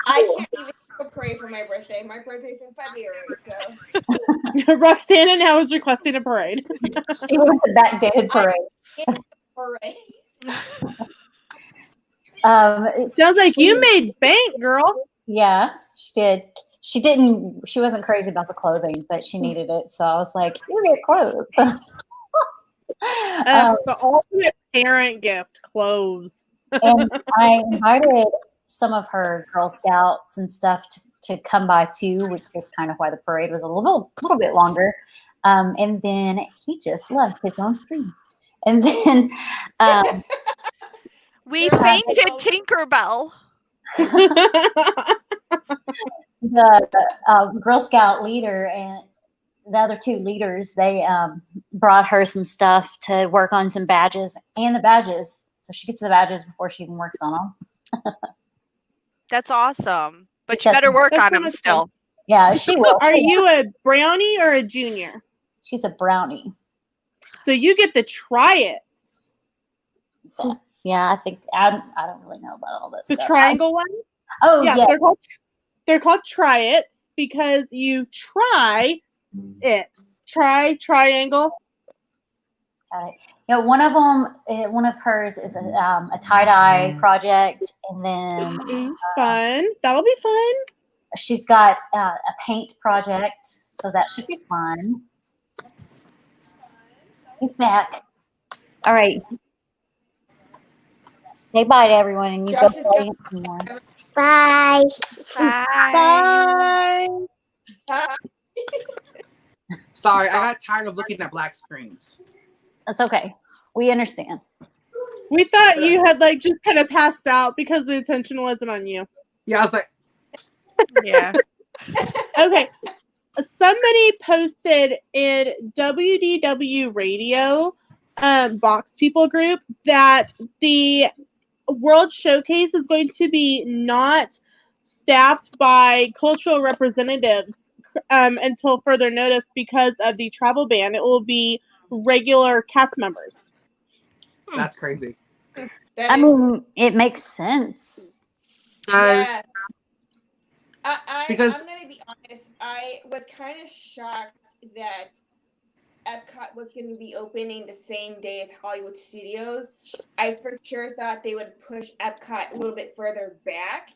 I can't even have a parade for my birthday. My birthday's in February, so Roxanna now is requesting a parade. She wants a backdated parade. parade. Sounds like you made bank, girl. Yeah, she did. She wasn't crazy about the clothing, but she needed it. So I was like, you get clothes. The ultimate parent gift, clothes. And I invited some of her Girl Scouts and stuff to come by too, which is kind of why the parade was a little bit longer. And then he just left his own stream. And then We fainted Tinkerbell. the Girl Scout leader and the other two leaders, they brought her some stuff to work on some badges and the badges. So she gets the badges before she even works on them. That's awesome. But She you said- better work That's on so them much still. Yeah, she will. Are you a brownie or a junior? She's a brownie. So you get to try it. But, yeah, I think I don't really know about all that The stuff. triangle ones? Oh Yeah, yeah. they're called try it because you try it. Try triangle. Got it. Yeah, one of them, one of hers is a tie dye project, and then Fun. That'll be fun. she's got a paint project, so that should be fun. He's back. All right. Say bye to everyone, and you go Josh is play some more. Bye. Bye. Bye. Sorry, I got tired of looking at black screens. That's okay. We understand. We thought you had like just kind of passed out because the attention wasn't on you. Yeah, I was like, Yeah. Okay. Somebody posted in WDW Radio Box People group that the World Showcase is going to be not staffed by cultural representatives until further notice because of the travel ban. It will be regular cast members. that's crazy. I mean, it makes sense. yeah. Because- I'm gonna be honest. I was kind of shocked that Epcot was going to be opening the same day as Hollywood Studios. I for sure thought they would push Epcot a little bit further back,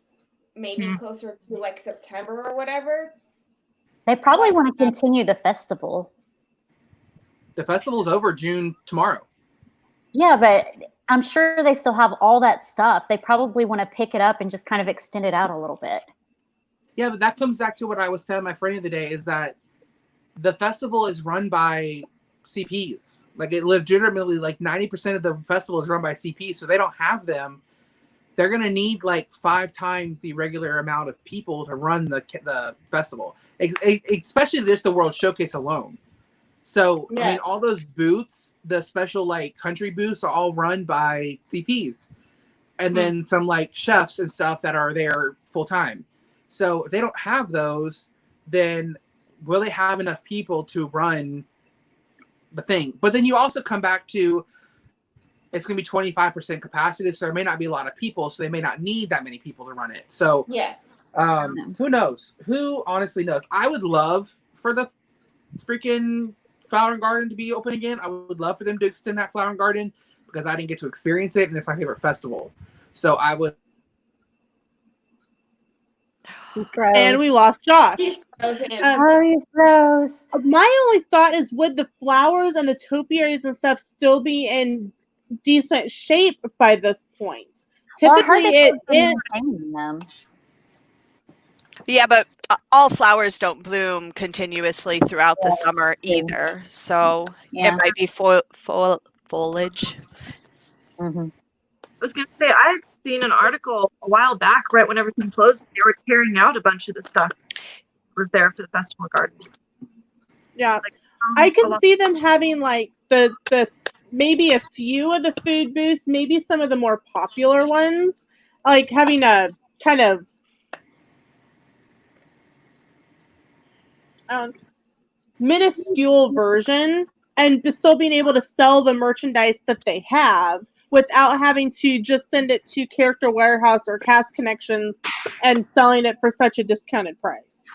maybe closer to like September or whatever. They probably want to continue the festival. The festival's over June tomorrow. Yeah, but I'm sure they still have all that stuff. They probably want to pick it up and just kind of extend it out a little bit. Yeah, but that comes back to what I was telling my friend the other day is that the festival is run by CPs. Like it legitimately, like 90% of the festival is run by CPs, so they don't have them. They're gonna need like 5 times the regular amount of people to run the festival, especially just the World Showcase alone. So I mean, all those booths, the special like country booths, are all run by CPs, and then some like chefs and stuff that are there full time. So if they don't have those, then will they have enough people to run the thing? But then you also come back to it's going to be 25% capacity, so there may not be a lot of people, so they may not need that many people to run it. So yeah, who knows? Who honestly knows? I would love for the freaking Flower and Garden to be open again. I would love for them to extend that Flower and Garden because I didn't get to experience it, and it's my favorite festival. So I would. And we lost Josh. Oh, you froze. My only thought is, would the flowers and the topiaries and stuff still be in decent shape by this point? Typically, it is. Them. Yeah, but all flowers don't bloom continuously throughout the summer either. So it might be foliage. Mm-hmm. I was going to say, I had seen an article a while back, right when everything closed, they were tearing out a bunch of the stuff that was there for the festival garden. Yeah, Like, I can see them having like the maybe a few of the food booths, maybe some of the more popular ones, like having a kind of minuscule version and still being able to sell the merchandise that they have without having to just send it to Character Warehouse or Cast Connections and selling it for such a discounted price.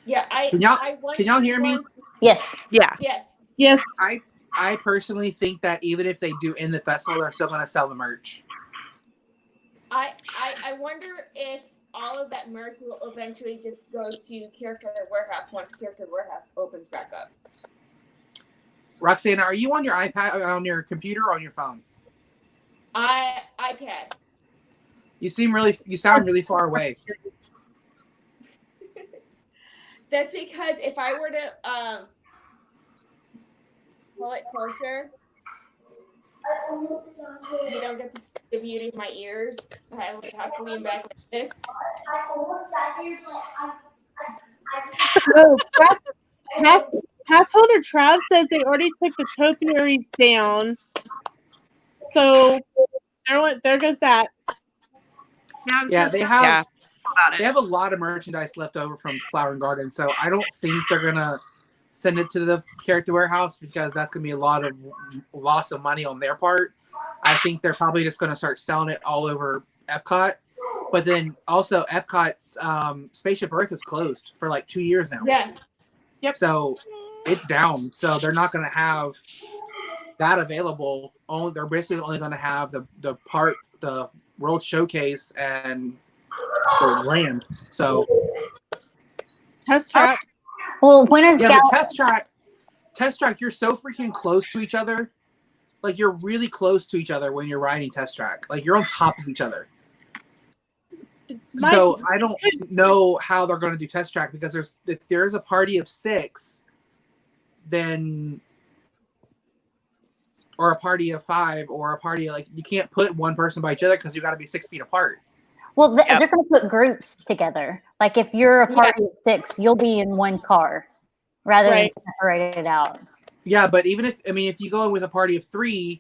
Yeah, Can y'all hear me? Yes. Yeah. Yes. Yes. I personally think that even if they do end the festival, they're still going to sell the merch. I wonder if all of that merch will eventually just go to Character Warehouse once Character Warehouse opens back up. Roxana, are you on your iPad, on your computer, or on your phone? iPad. You sound really far away. That's because if I were to pull it closer, You don't get to see the beauty of my ears. I have to lean back like this. Oh, pass holder Trav says they already took the topiaries down. So there goes that. Yeah, they have. Yeah. They have a lot of merchandise left over from Flower and Garden, so I don't think they're gonna send it to the character warehouse because that's gonna be a lot of loss of money on their part. I think they're probably just gonna start selling it all over Epcot. But then also Epcot's Spaceship Earth is closed for like 2 years now. Yeah. Yep. So it's down. So they're not gonna have that available. They're basically only gonna have the World Showcase and the land. So Test track. Well, when is yeah, the test track, you're so freaking close to each other. Like you're really close to each other when you're riding test track. Like you're on top of each other. So I don't know how they're going to do test track because if there's a party of 6, then or a party of 5 or a party like you can't put one person by each other because you got to be 6 feet apart. Well, they're going to put groups together. Like if you're a party of 6, you'll be in one car rather than separated out. Yeah, but even if you go in with a party of 3,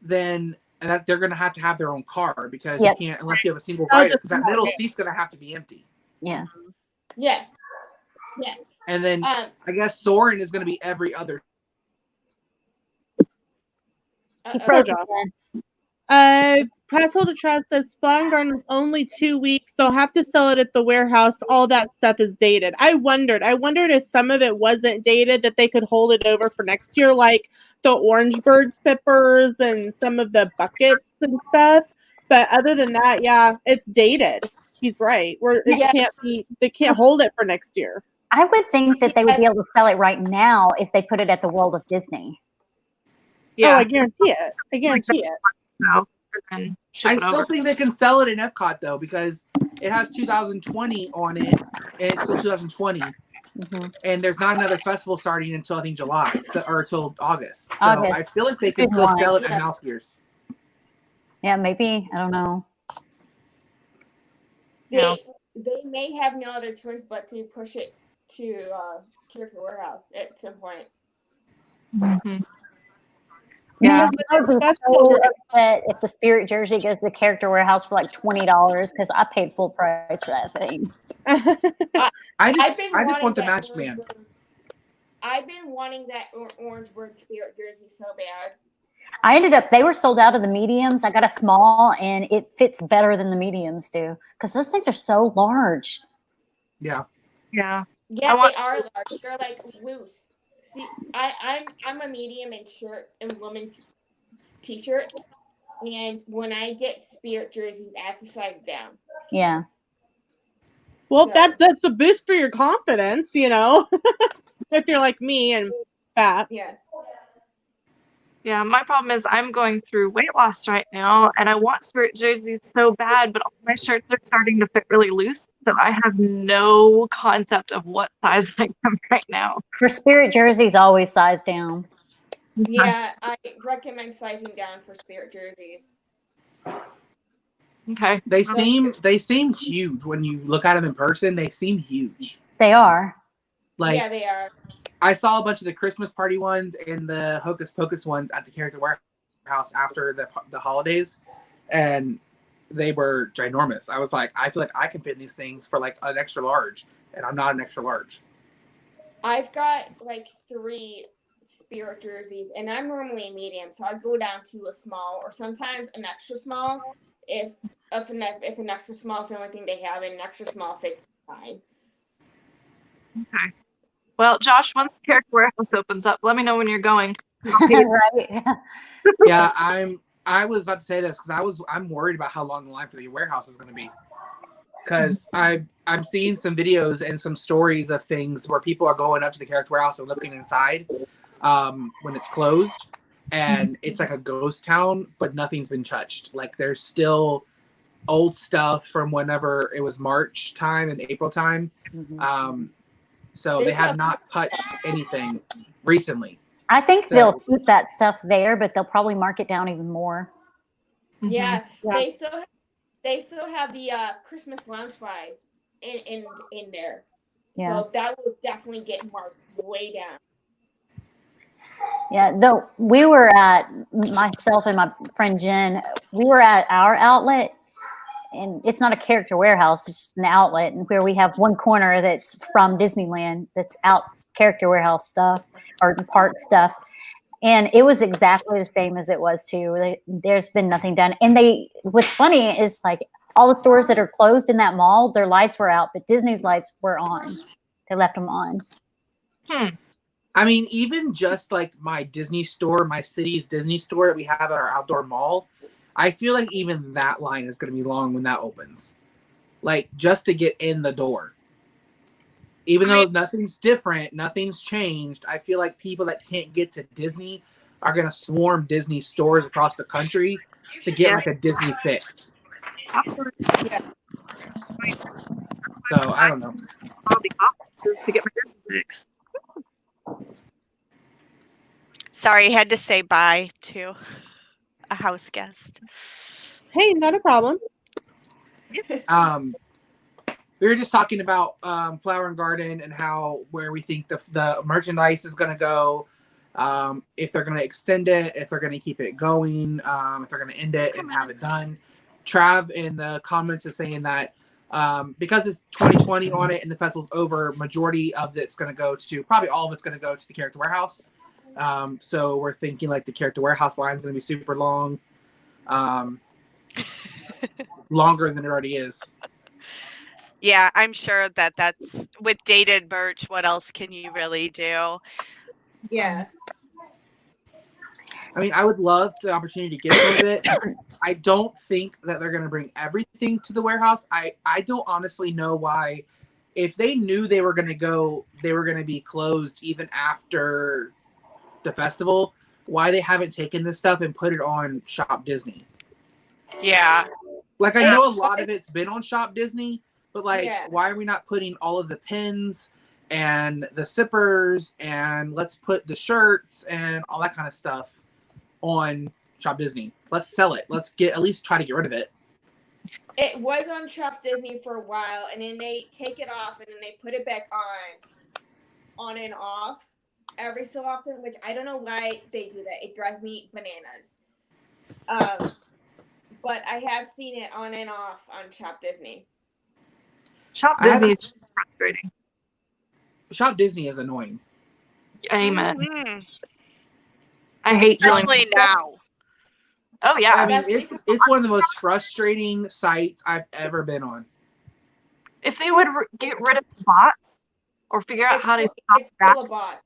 then they're going to have their own car because you can't unless you have a single rider because that middle seat's going to have to be empty. Yeah. Yeah. Yeah. And then I guess Soarin' is going to be every other. He froze Pass holder Trav says Flower and Garden is only 2 weeks. They'll have to sell it at the warehouse. All that stuff is dated. I wondered if some of it wasn't dated, that they could hold it over for next year, like the Orange Bird Fippers and some of the buckets and stuff. But other than that, yeah, it's dated. He's right. They can't hold it for next year. I would think that they would be able to sell it right now if they put it at the World of Disney. Yeah, I guarantee it. No. I still think they can sell it in Epcot though because it has 2020 on it, and it's still 2020, and there's not another festival starting until I think July or until August. So I feel like they can still sell it at Mouse Gears. Yeah, maybe. I don't know. They may have no other choice but to push it to Character Warehouse at some point. Mm-hmm. Yeah, I would be so upset if the Spirit jersey goes to the Character Warehouse for like $20 because I paid full price for that thing. I just want the Magic Man. I've been wanting that Orange Bird Spirit jersey so bad. They were sold out of the mediums. I got a small and it fits better than the mediums do because those things are so large. Yeah. Yeah. Yeah, they are large. They're like loose. See, I'm a medium in shirt and women's t-shirts, and when I get Spirit jerseys, I have to size down. Yeah. Well, that's a boost for your confidence, if you're like me and fat. Yeah. Yeah, my problem is I'm going through weight loss right now, and I want Spirit jerseys so bad, but all my shirts are starting to fit really loose, so I have no concept of what size I am right now. For Spirit jerseys, always size down. Yeah, I recommend sizing down for Spirit jerseys. Okay. They seem huge when you look at them in person. They seem huge. They are. Yeah, they are. I saw a bunch of the Christmas party ones and the Hocus Pocus ones at the Character Warehouse after the holidays, and they were ginormous. I was like, I feel like I can fit in these things for like an extra large, and I'm not an extra large. I've got like 3 Spirit jerseys, and I'm normally a medium, so I go down to a small or sometimes an extra small. If an extra small is the only thing they have, and an extra small fits fine. Okay. Well, Josh, once the Character Warehouse opens up, let me know when you're going. Right. Yeah, I was about to say this because I'm worried about how long the line for the warehouse is going to be. Because I'm seeing some videos and some stories of things where people are going up to the Character Warehouse and looking inside when it's closed, and it's like a ghost town, but nothing's been touched. Like there's still old stuff from whenever it was March time and April time. So they have not touched anything recently. I think So- they'll keep that stuff there, but they'll probably mark it down even more. Yeah, Yeah. they still have the Christmas Loungeflies in there. Yeah. So that will definitely get marked way down. Yeah, though we were at, myself and my friend Jen, we were at our outlet, and it's not a character warehouse, it's just an outlet, and where we have one corner that's from Disneyland that's out character warehouse stuff or park stuff. And it was exactly the same as it was too. There's been nothing done. And what's funny is like all the stores that are closed in that mall, their lights were out, but Disney's lights were on. They left them on. I mean, even just like my Disney store, my city's Disney store that we have at our outdoor mall, I feel like even that line is going to be long when that opens. Like, just to get in the door. Even though nothing's different, nothing's changed, I feel like people that can't get to Disney are going to swarm Disney stores across the country to get like a Disney fix. Yeah. So, I don't know. All the offices to get my Disney fix. Sorry, I had to say bye to a house guest. Hey, not a problem. We were just talking about Flower and Garden and where we think the merchandise is going to go, if they're going to extend it, if they're going to keep it going, if they're going to end it and have it done. Trav in the comments is saying that because it's 2020 on it and the festival's over, majority of it's going to go to, probably all of it's going to go to the Character Warehouse. So we're thinking like the Character Warehouse line is going to be super long, longer than it already is. Yeah, I'm sure that's with dated merch. What else can you really do? Yeah. I mean, I would love the opportunity to get some of it. I don't think that they're going to bring everything to the warehouse. I don't honestly know why. If they knew they were going to be closed even after the festival, why they haven't taken this stuff and put it on Shop Disney. Yeah. Like, I know a lot of it's been on Shop Disney, but like, Yeah. why are we not putting all of the pins and the zippers and let's put the shirts and all that kind of stuff on Shop Disney? Let's sell it. Let's at least try to get rid of it. It was on Shop Disney for a while, and then they take it off, and then they put it back on and off every so often, which I don't know why they do that. It drives me bananas. But I have seen it on and off on Shop Disney. Shop I have Disney to- is frustrating. Shop Disney is annoying. Amen. Mhm. I hate dealing with Especially now. Oh yeah. I mean, That's- it's one of the most frustrating sites I've ever been on. If they would get rid of bots or figure out how to stop It's that. full of bots.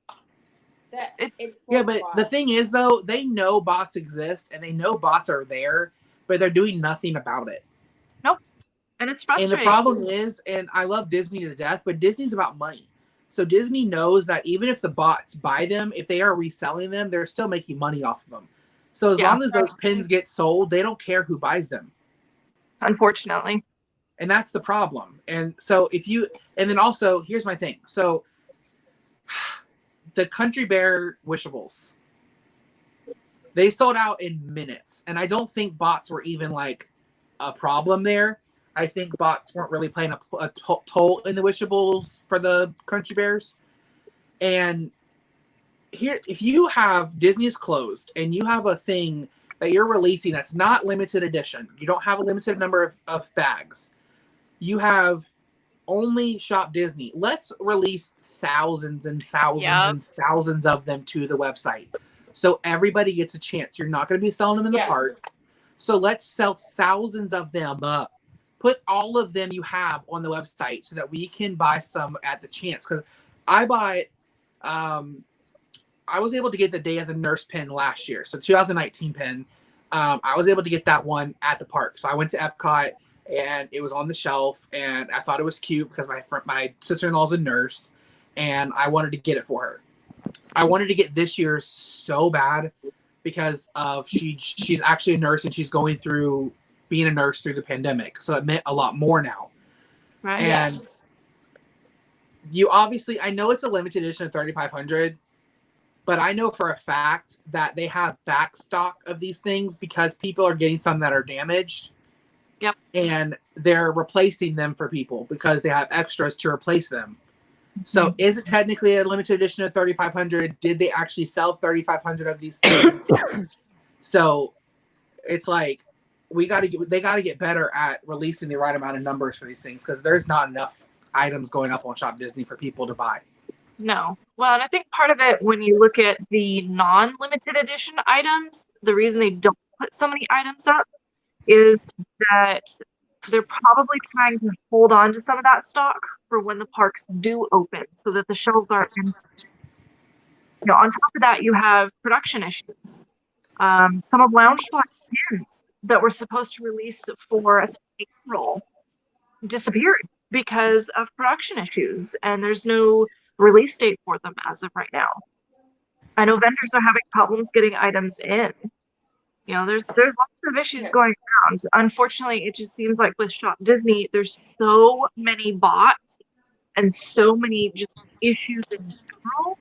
It's full Yeah, of but bots. the thing is, though, they know bots exist and they know bots are there, but they're doing nothing about it. Nope. And it's And frustrating. the problem is, and I love Disney to death, but Disney's about money. So Disney knows that even if the bots buy them, if they are reselling them, they're still making money off of them. So as long as those pins get sold, they don't care who buys them. Unfortunately. And that's the problem. And so and then also, here's my thing. So the Country Bear Wishables, they sold out in minutes. And I don't think bots were even like a problem there. I think bots weren't really playing a toll in the Wishables for the Country Bears. And here, if you have Disney's closed and you have a thing that you're releasing that's not limited edition, you don't have a limited number of bags, you have only Shop Disney. Let's release thousands and thousands and thousands of them to the website so everybody gets a chance. You're not going to be selling them in the park. So let's sell thousands of them up. Put all of them you have on the website so that we can buy some at the chance. Because I bought, I was able to get the Day of the Nurse pin last year. So 2019 pin. I was able to get that one at the park. So I went to Epcot and it was on the shelf and I thought it was cute because my sister-in-law is a nurse and I wanted to get it for her. I wanted to get this year's so bad because of she's actually a nurse and she's going through being a nurse through the pandemic. So it meant a lot more now. Right. And you obviously, I know it's a limited edition of 3,500, but I know for a fact that they have back stock of these things because people are getting some that are damaged. Yep. And they're replacing them for people because they have extras to replace them. So is it technically a limited edition of 3,500? Did they actually sell 3,500 of these things? So it's like they got to get better at releasing the right amount of numbers for these things because there's not enough items going up on Shop Disney for people to buy. No. Well, and I think part of it, when you look at the non-limited edition items, the reason they don't put so many items up is that they're probably trying to hold on to some of that stock for when the parks do open so that the shelves aren't empty. You know, on top of that, you have production issues. Some of Loungefly pins that were supposed to release for April disappeared because of production issues, and there's no release date for them as of right now. I know vendors are having problems getting items in. You know, there's lots of issues going around. Unfortunately, it just seems like with Shop Disney, there's so many bots and so many just issues in general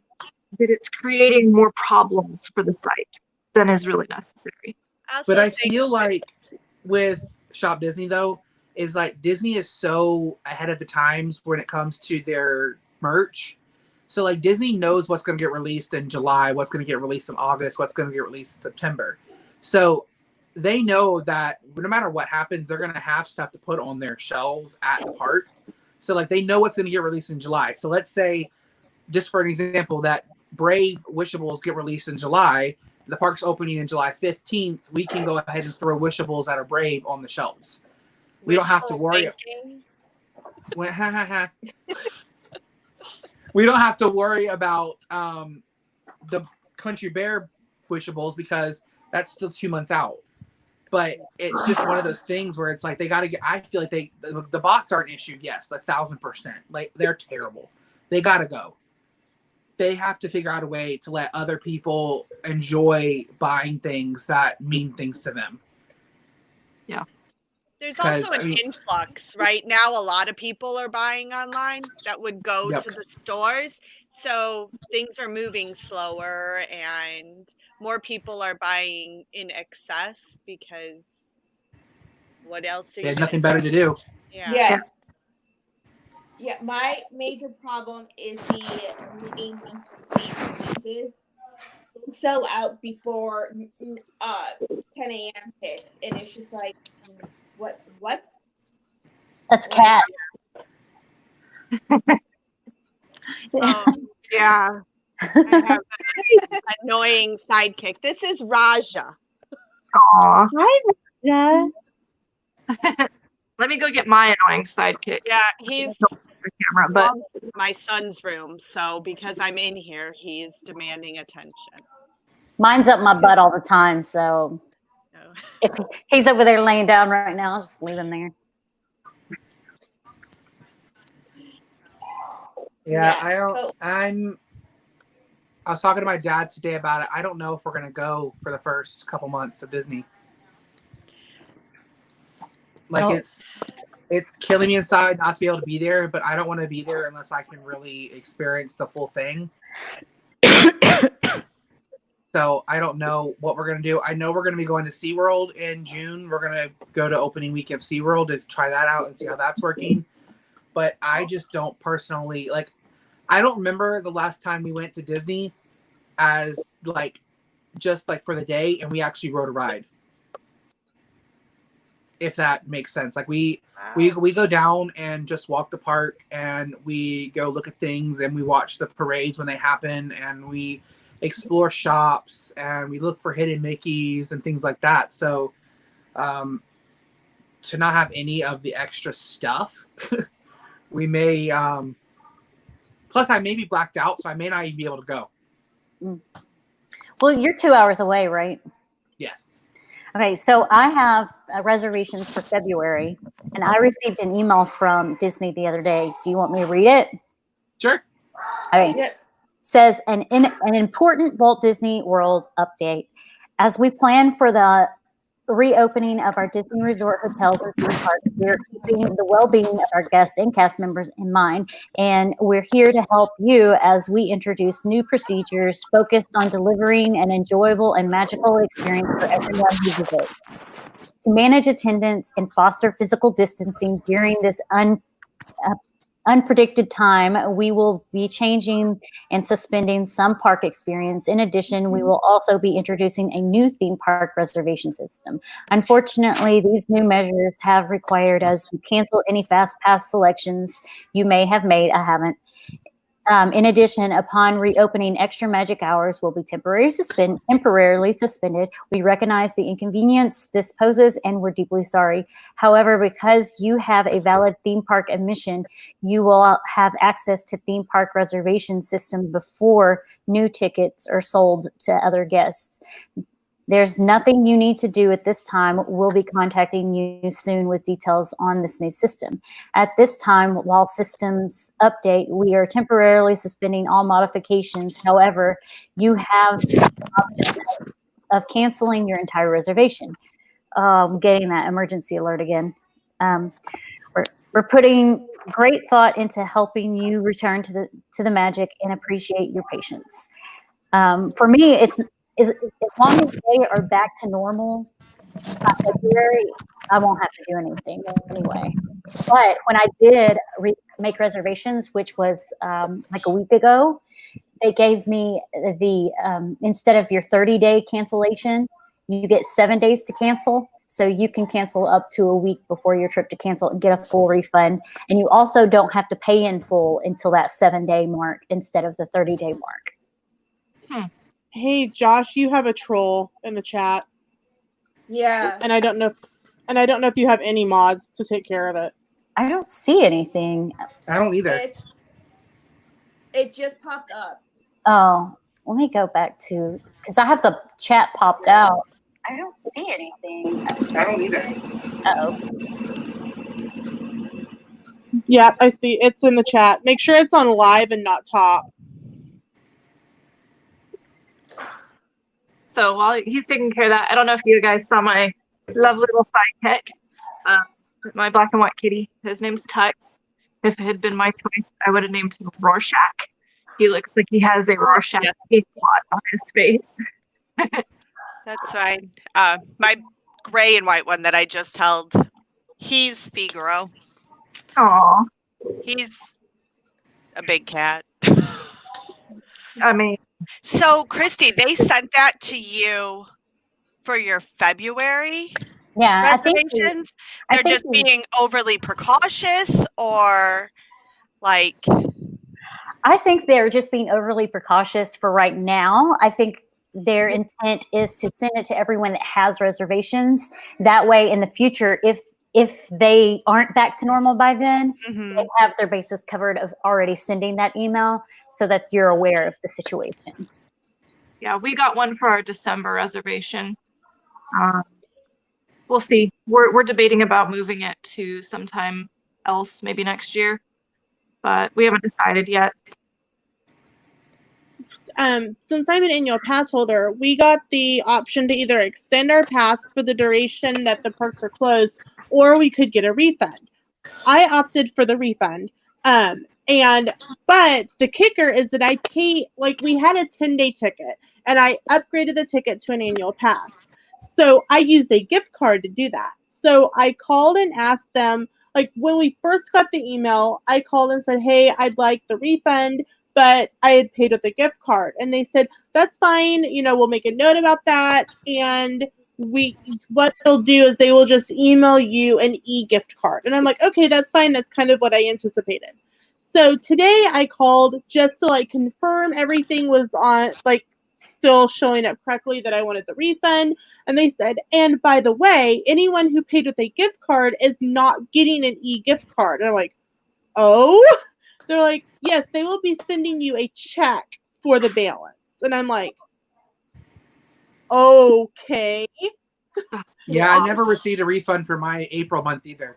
that it's creating more problems for the site than is really necessary. But I feel like with Shop Disney though, is like Disney is so ahead of the times when it comes to their merch. So like Disney knows what's going to get released in July, what's going to get released in August, what's going to get released in September. So they know that no matter what happens, they're going to have stuff to put on their shelves at the park. So like they know what's going to get released in July. So let's say, just for an example, that Brave Wishables get released in July. The park's opening in July 15th. We can go ahead and throw Wishables that are Brave on the shelves. We don't have to worry. We don't have to worry about the Country Bear Wishables because that's still 2 months out. But it's just one of those things where it's like they got to get. I feel like the bots aren't issued. Yes, 1,000%. Like they're terrible. They got to go. They have to figure out a way to let other people enjoy buying things that mean things to them. Yeah. There's also an influx right now. A lot of people are buying online that would go to the stores. So things are moving slower and more people are buying in excess because what else are you There's nothing better to do. Yeah. Yeah, my major problem is the mini monthly releases sell out before 10 a.m. hits, and it's just like, what? That's Cat. Yeah. I have an annoying sidekick. This is Raja. Aw. Hi, Raja. Let me go get my annoying sidekick. Yeah, he's camera, but my son's room. So because I'm in here, he's demanding attention. Mine's up my butt all the time, so if he's over there laying down right now, I'll just leave him there. Yeah, I was talking to my dad today about it. I don't know if we're gonna go for the first couple months of Disney. Like it's killing me inside not to be able to be there, but I don't want to be there unless I can really experience the full thing. So I don't know what we're going to do. I know we're going to be going to SeaWorld in June. We're going to go to opening week of SeaWorld to try that out and see how that's working. But I just don't personally, like, I don't remember the last time we went to Disney as, like, just, like, for the day and we actually rode a ride. If that makes sense. Like, we go down and just walk the park and we go look at things and we watch the parades when they happen and we explore shops and we look for hidden Mickeys and things like that. So to not have any of the extra stuff, we may plus I may be blacked out, so I may not even be able to go. Well, you're 2 hours away, right? Yes. Okay, so I have reservations for February, and I received an email from Disney the other day. Do you want me to read it? Sure. Okay. Yeah. Says an important Walt Disney World update. As we plan for the reopening of our Disney Resort hotels and theme parks, we're keeping the well-being of our guests and cast members in mind, and we're here to help you as we introduce new procedures focused on delivering an enjoyable and magical experience for everyone who visits. To manage attendance and foster physical distancing during this unpredicted time, we will be changing and suspending some park experience. In addition, we will also be introducing a new theme park reservation system. Unfortunately, these new measures have required us to cancel any fast pass selections you may have made. I haven't. In addition, upon reopening, extra magic hours will be temporarily suspended. We recognize the inconvenience this poses, and we're deeply sorry. However, because you have a valid theme park admission, you will have access to theme park reservation system before new tickets are sold to other guests. There's nothing you need to do at this time. We'll be contacting you soon with details on this new system. At this time, while systems update, we are temporarily suspending all modifications. However, you have the option of canceling your entire reservation. Getting that emergency alert again. We're putting great thought into helping you return to the magic and appreciate your patience. For me, as long as they are back to normal by February, I won't have to do anything anyway. But when I did make reservations, which was like a week ago, they gave me the instead of your 30-day cancellation, you get 7 days to cancel. So you can cancel up to a week before your trip to cancel and get a full refund. And you also don't have to pay in full until that 7-day mark instead of the 30-day mark. Hey, Josh, you have a troll in the chat. Yeah. And I don't know if you have any mods to take care of it. I don't see anything. I don't either. It just popped up. Oh, let me go back to, because I have the chat popped out. I don't see anything. I don't either. Uh-oh. Yeah, I see. It's in the chat. Make sure it's on live and not top. So while he's taking care of that, I don't know if you guys saw my lovely little sidekick, my black and white kitty. His name's Tux. If it had been my choice, I would have named him Rorschach. He looks like he has a Rorschach spot on his face. That's fine. My gray and white one that I just held, he's Figaro. Aw. He's a big cat. I mean, So, Christy, they sent that to you for your February Yeah, reservations? They're just being overly precautious, or like... I think they're just being overly precautious for right now. I think their intent is to send it to everyone that has reservations. That way, in the future, if they aren't back to normal by then, they have their bases covered of already sending that email so that you're aware of the situation. yeah, we got one for our December reservation. We'll see. We're debating about moving it to sometime else, maybe next year, but we haven't decided yet. Since I'm an annual pass holder, we got the option to either extend our pass for the duration that the parks are closed, or we could get a refund. I opted for the refund. But the kicker is that I paid, like, we had a 10-day ticket, and I upgraded the ticket to an annual pass. So I used a gift card to do that. So I called and asked them, like, when we first got the email, I called and said, hey, I'd like the refund, but I had paid with a gift card. And they said, that's fine. You know, we'll make a note about that. And what they'll do is they will just email you an e-gift card. And I'm like, okay, that's fine. That's kind of what I anticipated. So today I called just to like confirm everything was on, like, still showing up correctly, that I wanted the refund. And they said, and by the way, anyone who paid with a gift card is not getting an e-gift card. And I'm like, oh? They're like, yes, they will be sending you a check for the balance. And I'm like, okay. Yeah, I never received a refund for my April month either.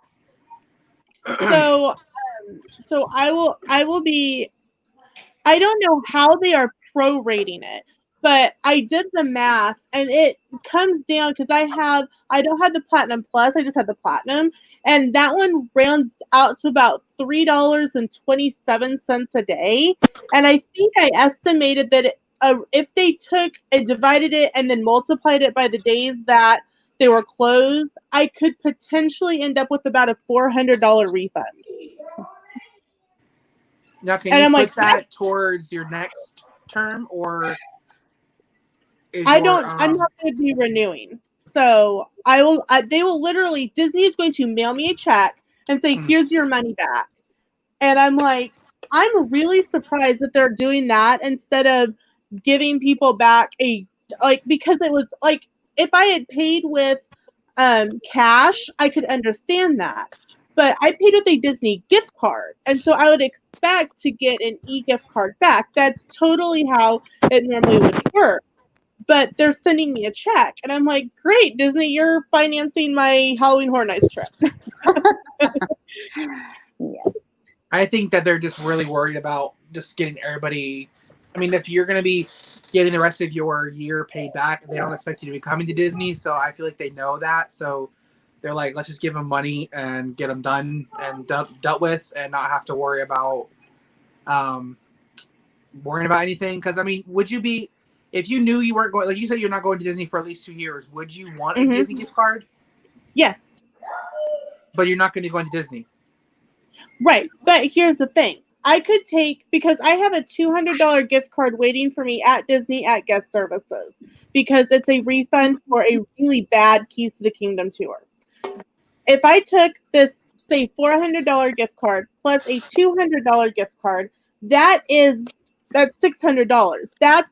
So I will be, I don't know how they are prorating it, But I did the math, and it comes down because I don't have the Platinum Plus, I just have the Platinum, and that one rounds out to about $3.27 a day. And I think I estimated that if they took and divided it and then multiplied it by the days that they were closed, I could potentially end up with about a $400 refund. Now, can And you I'm put like, that towards your next term, or is I'm your not going to be renewing. So they will literally, Disney is going to mail me a check and say, here's your money back. And I'm like, I'm really surprised that they're doing that instead of giving people back because it was like, if I had paid with cash, I could understand that. But I paid with a Disney gift card. And so I would expect to get an e-gift card back. That's totally how it normally would work. But they're sending me a check. And I'm like, great, Disney, you're financing my Halloween Horror Nights trip. Yeah. I think that they're just really worried about just getting everybody. I mean, if you're going to be getting the rest of your year paid back, they don't expect you to be coming to Disney. So I feel like they know that. So they're like, let's just give them money and get them done and dealt with, and not have to worry about worrying about anything. Because I mean, would you be, if you knew you weren't going, like you said, you're not going to Disney for at least 2 years, would you want a Disney gift card? Yes. But you're not going to go into Disney. Right. But here's the thing. I could take, because I have a $200 gift card waiting for me at Disney at guest services, because it's a refund for a really bad Keys to the Kingdom tour. If I took this, say, $400 gift card plus a $200 gift card, that's $600. That's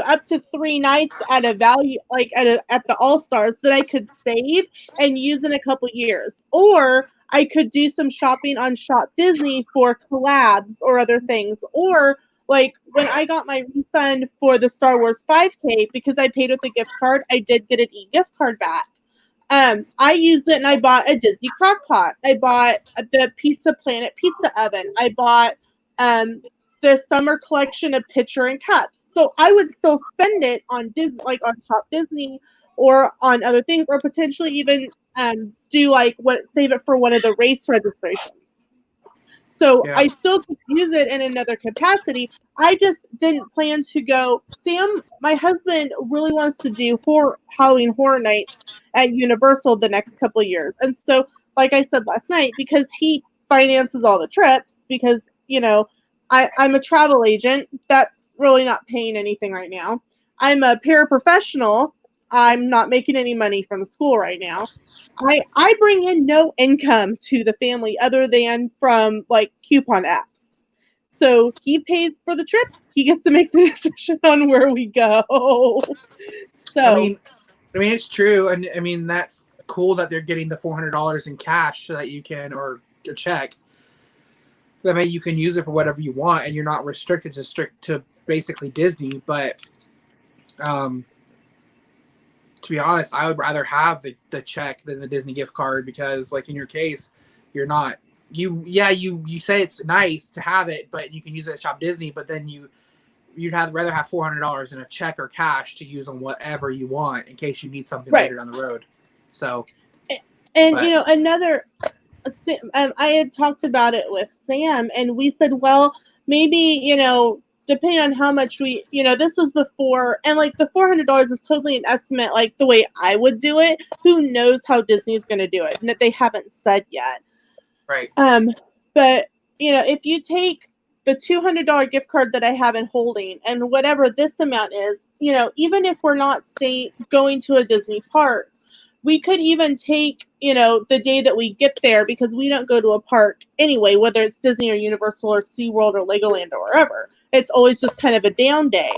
up to 3 nights at a value, like at the All Stars, that I could save and use in a couple years. Or I could do some shopping on Shop Disney for collabs or other things. Or like when I got my refund for the Star Wars 5K, because I paid with a gift card, I did get an e-gift card back. I used it and I bought a Disney crock pot. I bought the Pizza Planet pizza oven. I bought their summer collection of pitcher and cups. So I would still spend it on Disney, like on Shop Disney, or on other things, or potentially even do save it for one of the race registrations. So Yeah. I still could use it in another capacity. I just didn't plan to go. Sam, my husband, really wants to do Halloween Horror Nights at Universal the next couple of years. And so, like I said last night, because he finances all the trips, because, I'm a travel agent, that's really not paying anything right now. I'm a paraprofessional. I'm not making any money from school right now. I bring in no income to the family other than from like coupon apps. So he pays for the trips. He gets to make the decision on where we go. So I mean, it's true, and I mean that's cool that they're getting the $400 in cash so that you can, or a check, that way you can use it for whatever you want, and you're not restricted to basically Disney. But to be honest, I would rather have the check than the Disney gift card, because like in your case, you're not you say it's nice to have it, but you can use it at Shop Disney, but then you'd rather have $400 in a check or cash to use on whatever you want in case you need something later down the road. So, and another, I had talked about it with Sam, and we said, well, maybe depending on how much we, this was before, and like the $400 is totally an estimate, like the way I would do it. Who knows how Disney's going to do it? And that they haven't said yet. Right. But if you take the $200 gift card that I have in holding, and whatever this amount is, even if we're not going to a Disney park, we could even take, the day that we get there, because we don't go to a park anyway, whether it's Disney or Universal or SeaWorld or Legoland or wherever. It's always just kind of a down day.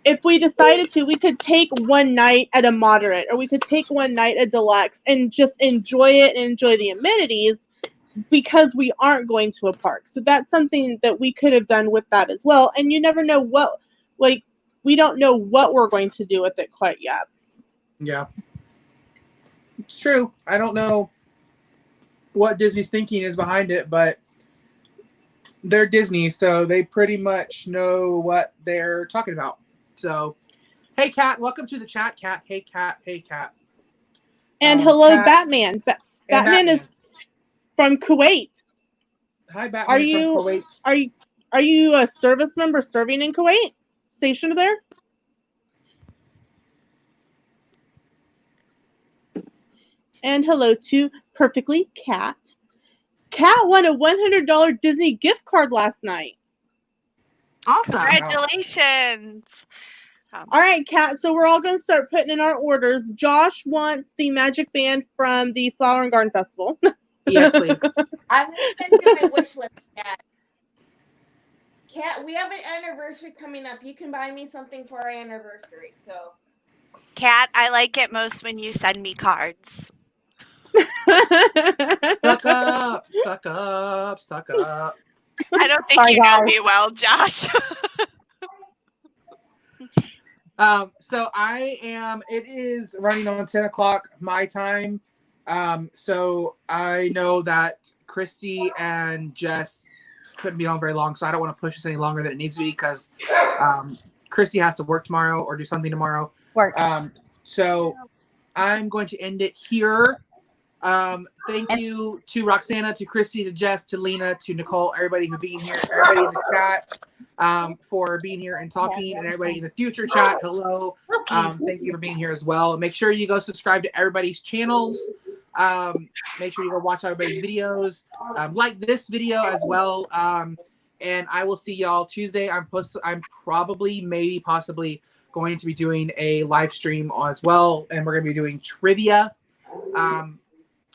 If we decided to, we could take one night at a moderate, or we could take one night at deluxe and just enjoy it and enjoy the amenities, because we aren't going to a park. So that's something that we could have done with that as well. And you never know we don't know what we're going to do with it quite yet. Yeah. It's true. I don't know what Disney's thinking is behind it, but they're Disney, so they pretty much know what they're talking about. So, hey, Kat, welcome to the chat, Kat. Hey, Kat. Hey, Kat. And hello, Kat Batman. Batman is from Kuwait. Hi, Batman from Kuwait. Are you a service member serving in Kuwait? Stationed there? And hello to Perfectly Cat. Cat won a $100 Disney gift card last night. Awesome. Congratulations. All right, Kat. So we're all going to start putting in our orders. Josh wants the Magic Band from the Flower and Garden Festival. Yes, please. I'm going to send you my wish list, Kat. Kat, we have an anniversary coming up. You can buy me something for our anniversary. So, Kat, I like it most when you send me cards. Suck up, suck up, suck up. I don't think Sorry, you know guys. me well, Josh. So it is running on 10 o'clock my time. So I know that Christy and Jess couldn't be on very long, so I don't want to push this any longer than it needs to be because Christy has to work tomorrow or do something tomorrow. Work. So I'm going to end it here. Thank you to Roxana, to Christy, to Jess, to Lena, to Nicole, everybody for being here, everybody in the chat for being here and talking, and everybody in the future chat, hello. Thank you for being here as well. Make sure you go subscribe to everybody's channels. Make sure you go watch everybody's videos. Like this video as well. And I will see y'all Tuesday. I'm probably, maybe, possibly going to be doing a live stream as well, and we're going to be doing trivia.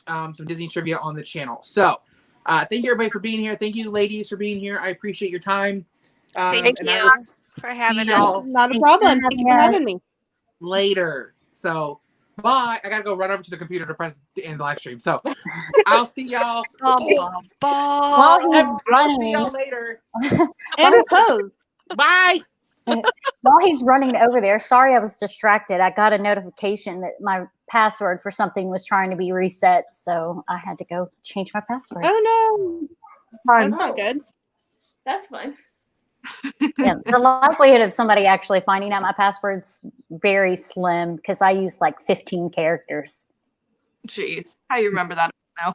Some Disney trivia on the channel. So thank you everybody for being here. Thank you ladies for being here. I appreciate your time. Thank and you I will for having see us. y'all Not a problem. Thank you for having me. later. So bye. I gotta go run over to the computer to press the end of the live stream. So I'll see y'all. While he's I'll see y'all running, later. And a pose. Bye. while he's running over there, sorry I was distracted. I got a notification that my password for something was trying to be reset, so I had to go change my password. Oh no. That's not good. that's fun. Yeah, the likelihood of somebody actually finding out my password's very slim because I use like 15 characters. Jeez. How you remember that now?